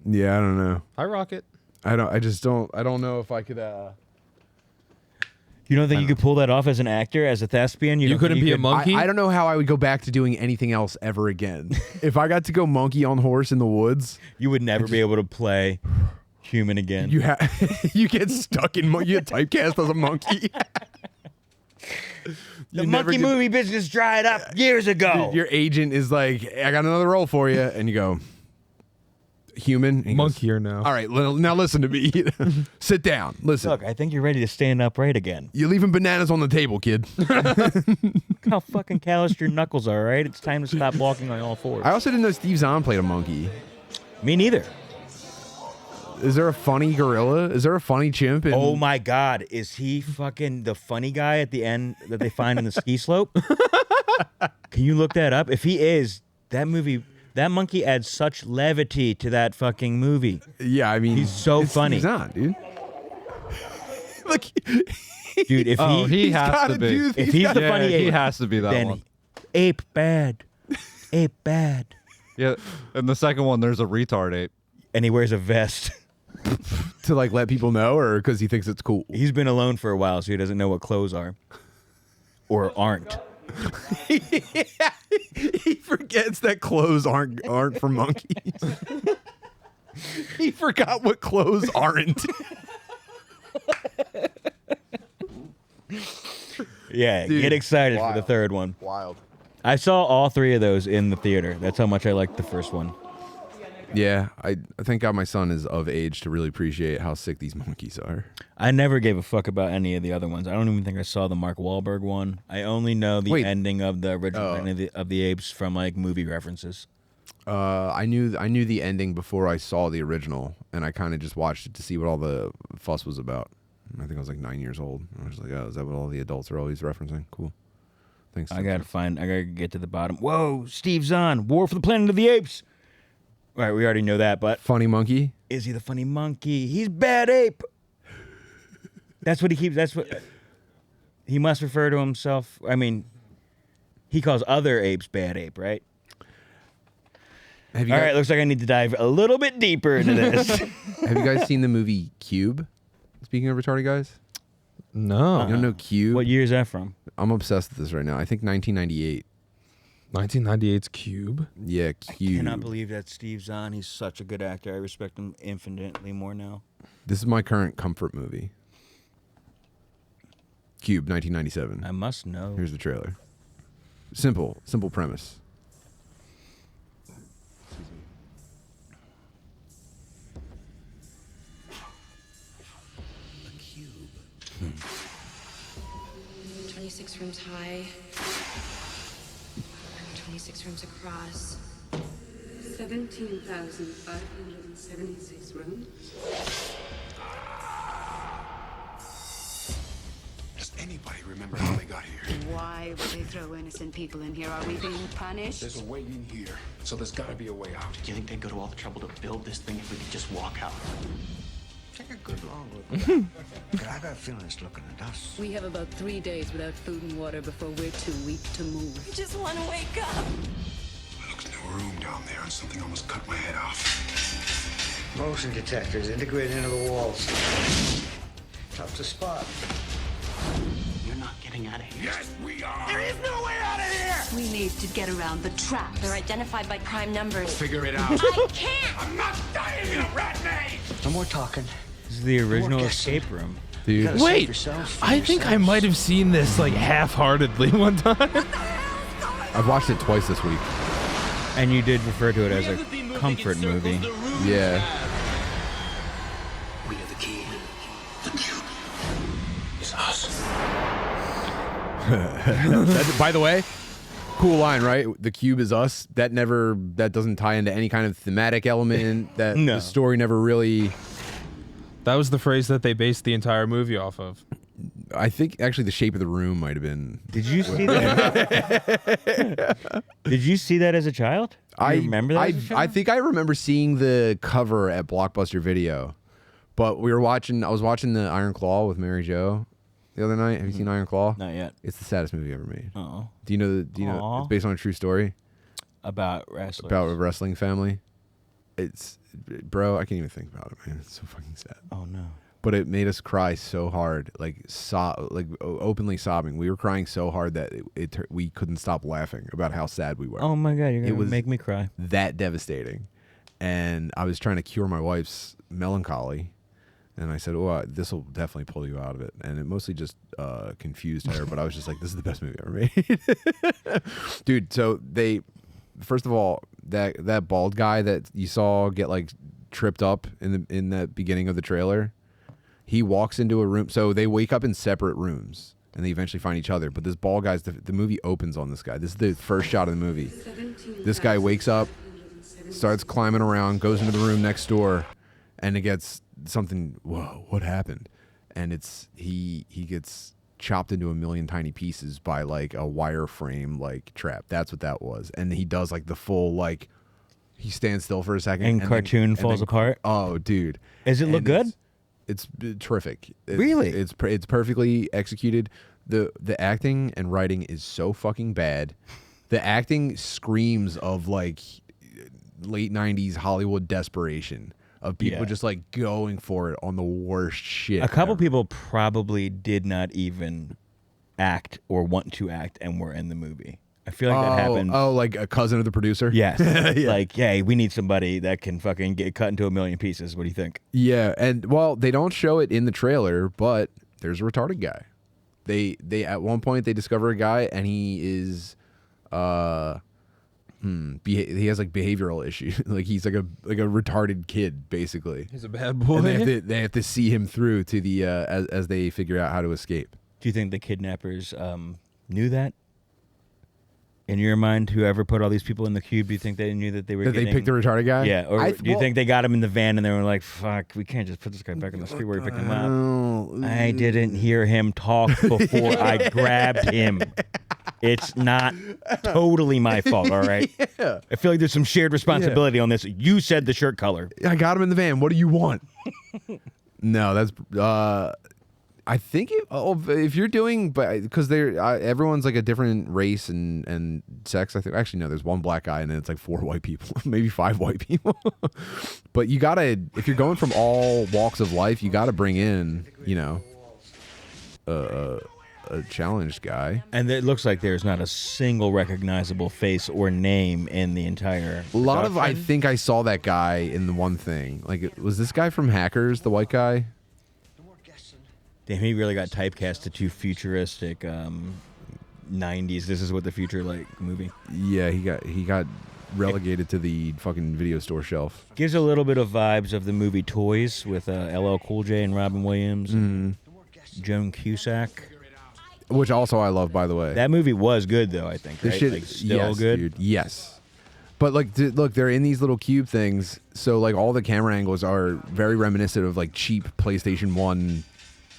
Yeah, I don't know. Hi, Rocket. I don't know if I could. You don't think you could pull that off as an actor, as a thespian? You don't couldn't think be a could- monkey? I don't know how I would go back to doing anything else ever again. If I got to go monkey on horse in the woods, You would never be able to play human again. you you get stuck in you get typecast as a monkey. the You never monkey get- movie business dried up years ago. Your agent is like, I got another role for you, and you go, human. And he goes, Monkier now. All right, now listen to me. Sit down. Listen. Look, I think you're ready to stand upright again. You're leaving bananas on the table, kid. Look how fucking calloused your knuckles are, right? It's time to stop walking on all fours. I also didn't know Steve Zahn played a monkey. Me neither. Is there a funny gorilla? Is there a funny chimp? Oh my God. Is he fucking the funny guy at the end that they find in the ski slope? Can you look that up? If he is, that monkey adds such levity to that fucking movie. Yeah, I mean, he's so it's funny. Steve Zahn, dude. Look, dude, if he has to be. If he's the funny ape, he has to be that then one. Ape bad. Ape bad. Yeah, in the second one, there's a retard ape. And he wears a vest. To like let people know, or because he thinks it's cool? He's been alone for a while, so he doesn't know what clothes are. Or aren't. He forgets that clothes aren't for monkeys. He forgot what clothes aren't. Yeah, Dude, get excited wild. for the third one. Wild. I saw all three of those in the theater. That's how much I liked the first one. Yeah, I thank God my son is of age to really appreciate how sick these monkeys are. I never gave a fuck about any of the other ones. I don't even think I saw the Mark Wahlberg one. I only know the ending of the original Planet of the Apes from like movie references. I knew the ending before I saw the original, and I kind of just watched it to see what all the fuss was about. I think I was like 9 years old. I was like, oh, is that what all the adults are always referencing? Cool. Thanks. I gotta get to the bottom. Whoa, Steve Zahn, War for the Planet of the Apes. All right, we already know that, but funny monkey. Is he the funny monkey? He's bad ape. That's what he keeps. That's what he must refer to himself. I mean, he calls other apes bad ape, right? All right, looks like I need to dive a little bit deeper into this. Have you guys seen the movie Cube? Speaking of retarded guys? No. You don't know Cube? What year is that from? I'm obsessed with this right now. I think 1998. 1998's Cube? Yeah, Cube. I cannot believe that's Steve Zahn. He's such a good actor. I respect him infinitely more now. This is my current comfort movie. Cube, 1997. I must know. Here's the trailer. Simple premise. A cube. 26 rooms high. 26 rooms across. 17,576 rooms. Does anybody remember how they got here? Why would they throw innocent people in here? Are we being punished? There's a way in here, so there's gotta be a way out. Do you think they'd go to all the trouble to build this thing if we could just walk out? Take a good long look. I got a feeling it's looking at us. We have about 3 days without food and water before we're too weak to move. I just want to wake up. Looks no room down there, and something almost cut my head off. Motion detectors integrated into the walls. Tough to spot. You're not getting out of here. Yes, we are! There is no way out of here! We need to get around the traps. They're identified by prime numbers. Figure it out. I can't! I'm not dying in a rat maze! No more talking. This is the original guessing. escape room. Dude. Wait, I think I might have seen this like half-heartedly one time. I've watched it twice this week. And you did refer to it as a comfort movie. Yeah. We have the key. The cube is us. By the way, cool line, right? The cube is us. That doesn't tie into any kind of thematic element. That No. the story never really. That was the phrase that they based the entire movie off of. I think actually the shape of the room might have been. Did you see that? Did you see that as a child? Do you remember that? as a child? I think I remember seeing the cover at Blockbuster Video, but I was watching the Iron Claw with Mary Jo the other night. Have you seen Iron Claw? Not yet. It's the saddest movie ever made. Oh. Do you know it's based on a true story About wrestlers. about a wrestling family? Bro, I can't even think about it, man. It's so fucking sad. Oh no. But it made us cry so hard, like openly sobbing. We were crying so hard that we couldn't stop laughing about how sad we were. Oh my God, you're It gonna was make me cry. that devastating. And I was trying to cure my wife's melancholy, and I said, "Oh, this will definitely pull you out of it." And it mostly just confused her. But I was just like, "This is the best movie ever made, dude." So first of all, that bald guy that you saw get like tripped up in the beginning of the trailer. He walks into a room. So they wake up in separate rooms and they eventually find each other. But this bald guy's the movie opens on this guy. This is the first shot of the movie. This guy wakes up, starts climbing around, goes into the room next door, and it gets something. Whoa, what happened? And it's he gets chopped into a million tiny pieces by like a wireframe like trap. That's what that was. And he does like the full like he stands still for a second and cartoon falls apart. Oh, dude! Does it look good? It's terrific. Really? It's perfectly executed. The acting and writing is so fucking bad. The acting screams of like late 90s Hollywood desperation of people just like going for it on the worst shit. A couple people probably did not even act or want to act and were in the movie. I feel like that happened. Oh, like a cousin of the producer? Yes. Yeah. Like, hey, we need somebody that can fucking get cut into a million pieces. What do you think? Yeah, and well, they don't show it in the trailer, but there's a retarded guy. They at one point they discover a guy and he is he has like behavioral issues. Like he's like a retarded kid basically. He's a bad boy. And they have to see him through to the as they figure out how to escape. Do you think the kidnappers knew that? In your mind, whoever put all these people in the cube, do you think they knew that they were they picked the retarded guy? Yeah, or do you think they got him in the van and they were like, fuck, we can't just put this guy back on the street where we picked him up. I didn't hear him talk before I grabbed him. It's not totally my fault, all right? Yeah. I feel like there's some shared responsibility on this. You said the shirt color. I got him in the van. What do you want? No, that's I think if you're doing, but because everyone's like a different race and sex. I think actually no, there's one black guy and then it's like 4 white people, maybe 5 white people. But you gotta, if you're going from all walks of life, you gotta bring in, a challenged guy. And it looks like there's not a single recognizable face or name in the entire. A lot of, I think I saw that guy in the one thing. Like, was this guy from Hackers, the white guy? Damn, he really got typecast to too futuristic 90s. This is what the future like movie. Yeah, he got relegated to the fucking video store shelf. Gives a little bit of vibes of the movie Toys with LL Cool J and Robin Williams, and Joan Cusack, which also I love, by the way. That movie was good though. I think. This right? shit, like, still yes, good. Dude, yes. But like, look, they're in these little cube things, so like all the camera angles are very reminiscent of like cheap PlayStation 1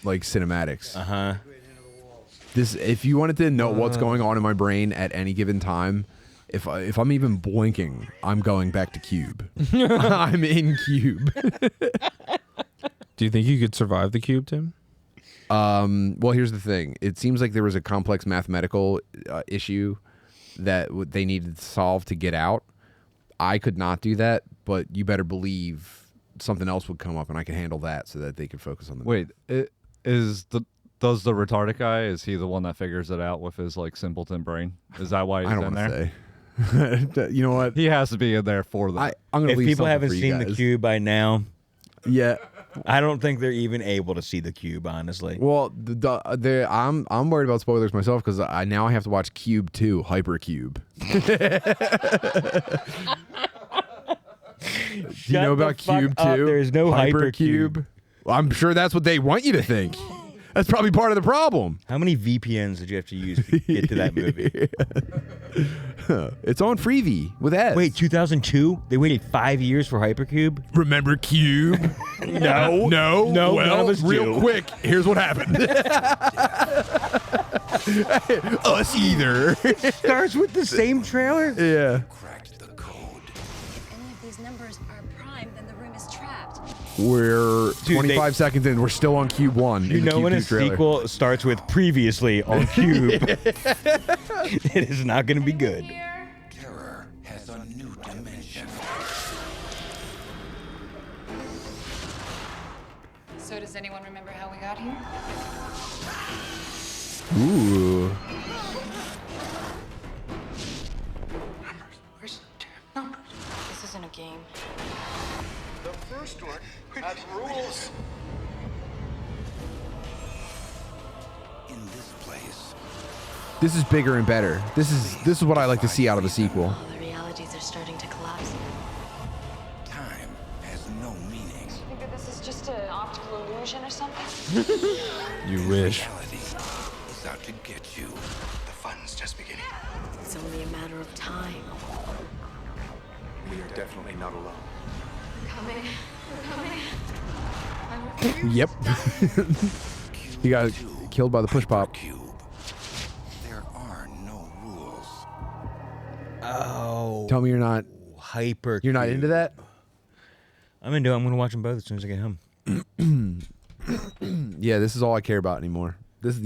like cinematics. This, if you wanted to know what's going on in my brain at any given time, if I'm even blinking, I'm going back to cube. I'm in cube. Do you think you could survive the cube, Tim? Well, here's the thing. It seems like there was a complex mathematical issue that they needed to solve to get out. I could not do that, but you better believe something else would come up and I could handle that so that they could focus on the Wait, does the retarded guy, is he the one that figures it out with his like simpleton brain? Is that why he's in there? Say. You know what? He has to be in there for that. I'm gonna if leave people something haven't for you seen the guys. cube by now, Yeah. I don't think they're even able to see the cube, honestly. Well, I'm worried about spoilers myself because I now have to watch Cube 2, Hypercube. Do you know about Cube 2? There's no Hypercube. Well, I'm sure that's what they want you to think. That's probably part of the problem. How many VPNs did you have to use to get to that movie? It's on Freevee with ads. Wait, 2002? They waited 5 years for Hypercube? Remember Cube? No. No. None Well, of us real do. quick, here's what happened. Us either. Starts with the same trailer? Yeah. If any of these numbers are prime, then the room is trapped. We're 25 seconds in. We're still on Cube 1. You in the know Cube when 2 a trailer. sequel starts with previously on Cube, it is not going to be good. Terror has a new dimension. So does anyone remember how we got here? Ooh. This isn't a game. The first one had rules. In this place. This is bigger and better. This is what I like to see out of a sequel. The realities are starting to collide. You wish. Is out to get you. The fun's just beginning. It's only a matter of time. We are definitely not alone. Coming. We're coming. Yep. He got killed by the push pop. There are no rules. Oh. Tell me you're not hyper. You're not into that? I'm into it. I'm going to watch them both as soon as I get home. Yeah, this is all I care about anymore. This is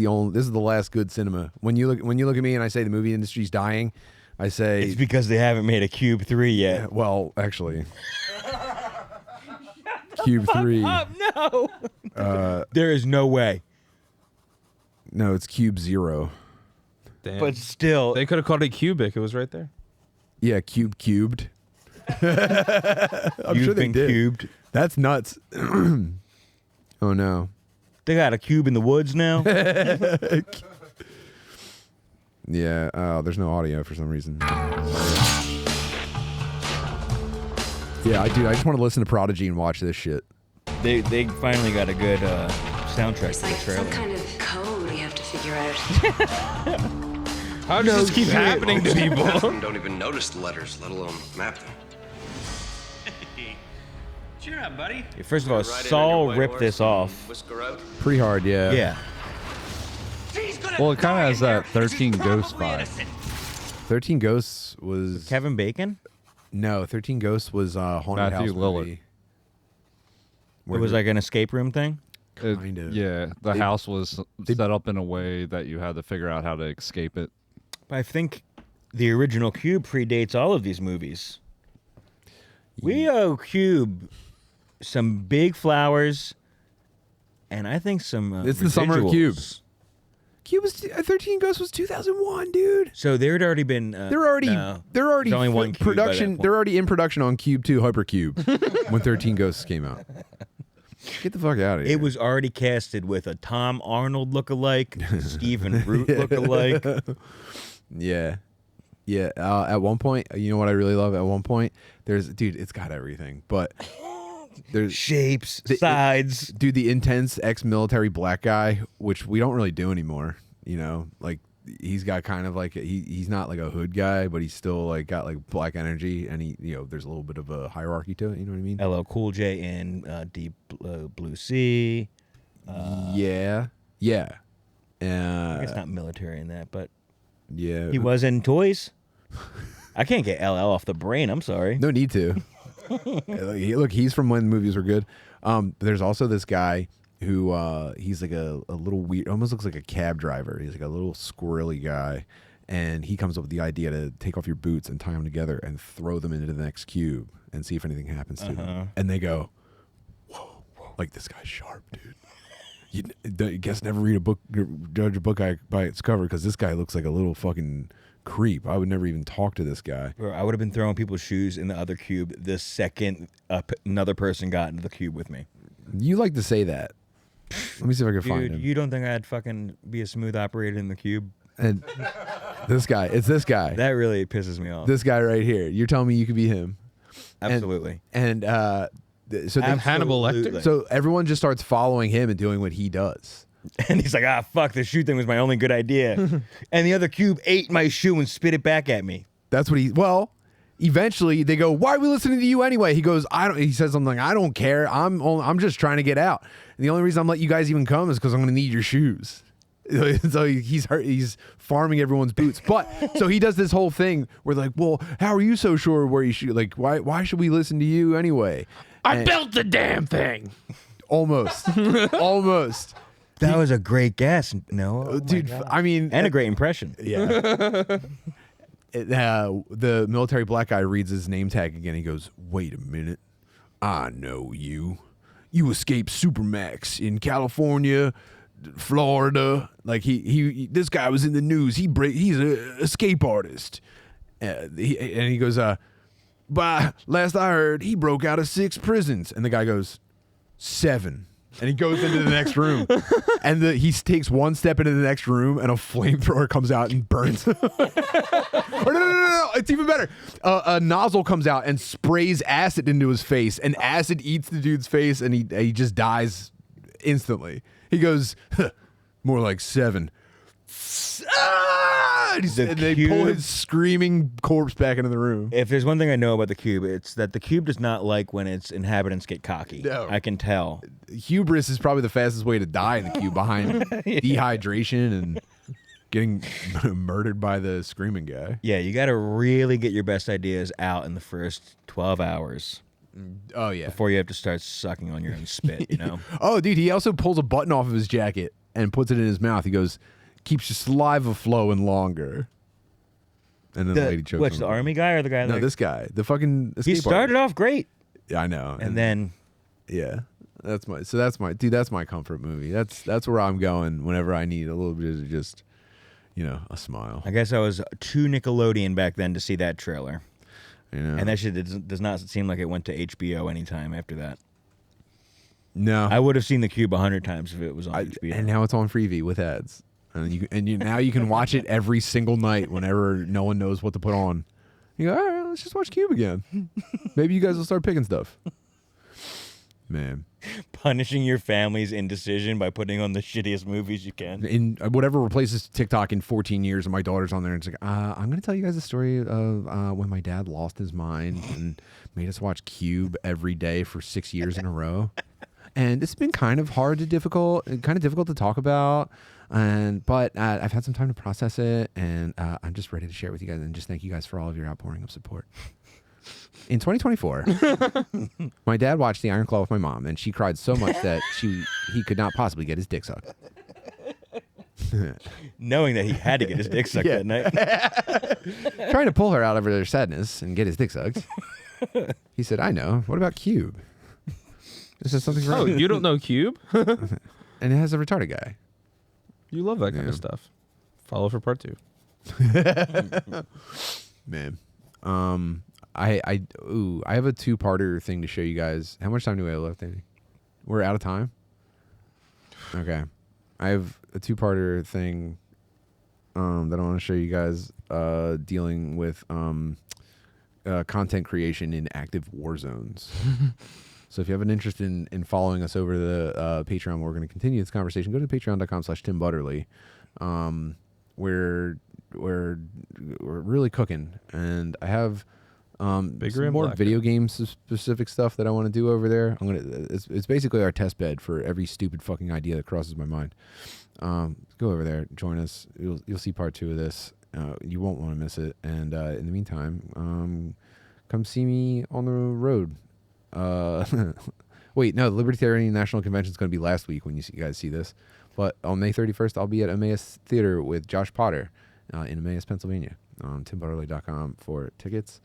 the last good cinema. When you look at me and I say the movie industry's dying, I say it's because they haven't made a Cube 3 yet. Yeah, well, actually. Cube 3. No. There is no way. No, it's Cube 0. Damn. But still, they could have called it Cubic. It was right there. Yeah, cubed. I'm You've sure they been did. cubed. That's nuts. Oh no. They got a cube in the woods now. Yeah. Oh, there's no audio for some reason. Yeah, I just want to listen to Prodigy and watch this shit. They finally got a good soundtrack to the trailer. Some kind of code we have to figure out. How does this keep happening to people? Half of them don't even notice the letters, let alone map them. Cheer up, buddy. Yeah, first of all, Saul ripped this off. Pretty hard, yeah. Yeah. Well, it kind of has that 13 Ghosts vibe. 13 Ghosts was Kevin Bacon? No, 13 Ghosts was Haunted Matthew House Lillard. movie. It was like an escape room thing? Kind of. Yeah, the house was set up in a way that you had to figure out how to escape it. But I think the original Cube predates all of these movies. We owe Cube some big flowers, and I think some It's the summer of Cube. residuals. Cube was 13 Ghosts was 2001, dude. So there had already been. They're already there's only one Cube by that production. point. They're already in production on Cube 2 Hypercube when 13 Ghosts came out. Get the fuck out of here. It was already casted with a Tom Arnold lookalike, Stephen Root lookalike. Yeah. Yeah. At one point, you know what I really love? At one point, dude, it's got everything, but there's shapes, sides. Dude, the intense ex-military black guy, which we don't really do anymore. You know, like he's got kind of like he's not like a hood guy, but he's still like got like black energy, and there's a little bit of a hierarchy to it. You know what I mean? LL Cool J in Deep Blue Sea. Yeah. I guess not military in that, but yeah, he was in Toys. I can't get LL off the brain. I'm sorry. No need to. Look, he's from when movies were good. There's also this guy who he's like a little weird, almost looks like a cab driver. He's like a little squirrely guy, and he comes up with the idea to take off your boots and tie them together and throw them into the next cube and see if anything happens to them. And they go, whoa, like this guy's sharp, dude. You guess never read a book, judge a book by its cover, because this guy looks like a little fucking creep. I would never even talk to this guy. Bro, I would have been throwing people's shoes in the other cube the second another person got into the cube with me. You like to say that. Let me see if I can find him. You don't think I'd fucking be a smooth operator in the cube? And it's this guy. That really pisses me off. This guy right here. You're telling me you could be him? Absolutely. And so Hannibal Lecter. So everyone just starts following him and doing what he does. And he's like, fuck, the shoe thing was my only good idea. And the other cube ate my shoe and spit it back at me. That's what eventually they go, why are we listening to you anyway? He goes, he says something like, I don't care. I'm just trying to get out. And the only reason I'm letting you guys even come is because I'm going to need your shoes. So he's farming everyone's boots. But so he does this whole thing where like, well, how are you so sure where you should, like, why should we listen to you anyway? I built the damn thing. Almost. Almost. That was a great guess. No, dude. I mean, and a great impression. Yeah. The military black guy reads his name tag again. He goes, "Wait a minute, I know you. You escaped Supermax in California, Florida. Like this guy was in the news. He's an escape artist." And he goes, "But last I heard, he broke out of 6 prisons." And the guy goes, 7. And he goes into the next room, and he takes one step into the next room, and a flamethrower comes out and burns. No, it's even better. A nozzle comes out and sprays acid into his face, and acid eats the dude's face, and he just dies instantly. He goes, more like 7. And they pull his screaming corpse back into the room. If there's one thing I know about the cube, it's that the cube does not like when its inhabitants get cocky. No. I can tell. Hubris is probably the fastest way to die in the cube, behind dehydration and getting murdered by the screaming guy. Yeah, you got to really get your best ideas out in the first 12 hours. Oh, yeah. Before you have to start sucking on your own spit, you know? Oh, dude, he also pulls a button off of his jacket and puts it in his mouth. He goes, keeps your saliva flowing longer. And then the lady chokes What's him. the army guy or the guy? No, that, this guy. The fucking he started off great. Yeah, I know. And then... Yeah. That's my comfort movie. That's where I'm going whenever I need a little bit of just, a smile. I guess I was too Nickelodeon back then to see that trailer. Yeah. And that shit does not seem like it went to HBO anytime after that. No. I would have seen The Cube 100 times if it was on HBO. And now it's on Freevee with ads. And now you can watch it every single night whenever no one knows what to put on. You go, all right, let's just watch Cube again. Maybe you guys will start picking stuff. Man. Punishing your family's indecision by putting on the shittiest movies you can. In whatever replaces TikTok in 14 years, and my daughter's on there, and it's like, I'm going to tell you guys a story of when my dad lost his mind and made us watch Cube every day for 6 years in a row. And it's been kind of difficult to talk about. But I've had some time to process it, and I'm just ready to share it with you guys, and just thank you guys for all of your outpouring of support. In 2024, my dad watched The Iron Claw with my mom, and she cried so much that he could not possibly get his dick sucked. Knowing that he had to get his dick sucked that night. Trying to pull her out of her sadness and get his dick sucked. He said, I know. What about Cube? This is something wrong. Oh, you don't know Cube? And it has a retarded guy. You love that kind of stuff. Follow for part 2. Man. I have a 2-parter thing to show you guys. How much time do we have left, Andy? We're out of time? Okay. I have a 2-parter thing that I want to show you guys dealing with content creation in active war zones. So if you have an interest in following us over the Patreon, we're going to continue this conversation. Go to patreon.com/Tim Butterly. We're really cooking, and I have some more video game specific stuff that I want to do over there. It's basically our test bed for every stupid fucking idea that crosses my mind. Go over there, join us. You'll see part 2 of this. You won't want to miss it. And in the meantime, come see me on the road. Wait, no, the Libertarian National Convention is going to be last week when you guys see this. But on May 31st, I'll be at Emmaus Theatre with Josh Potter in Emmaus, Pennsylvania. TimButterly.com for tickets.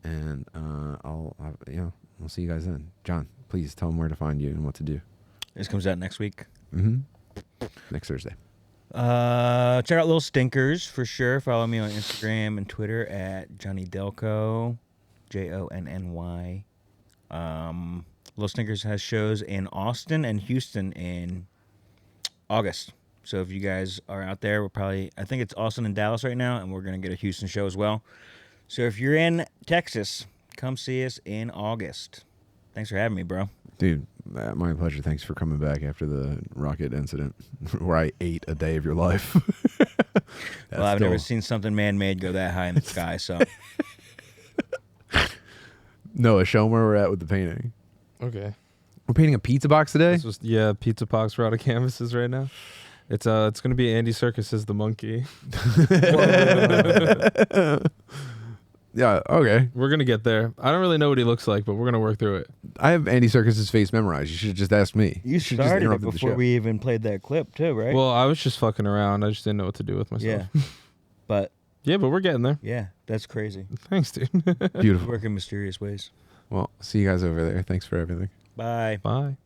And we'll see you guys then. John, please tell them where to find you and what to do. This comes out next week. Mm-hmm. Next Thursday. Check out Little Stinkers for sure. Follow me on Instagram and Twitter at Johnny DelCollo, JONNY. Little Stinkers has shows in Austin and Houston in August. So if you guys are out there, I think it's Austin and Dallas right now, and we're going to get a Houston show as well. So if you're in Texas, come see us in August. Thanks for having me, bro. Dude, my pleasure. Thanks for coming back after the rocket incident where I ate a day of your life. Well, I've never seen something man-made go that high in the sky, so. Noah, show them where we're at with the painting. Okay. We're painting a pizza box today? Pizza box. We're out of canvases right now. It's going to be Andy Serkis as the monkey. Yeah, okay. We're going to get there. I don't really know what he looks like, but we're going to work through it. I have Andy Serkis' face memorized. You should have just asked me. You started it before we even played that clip, too, right? Well, I was just fucking around. I just didn't know what to do with myself. Yeah. But we're getting there. Yeah, that's crazy. Thanks, dude. Beautiful. Work in mysterious ways. Well, see you guys over there. Thanks for everything. Bye. Bye.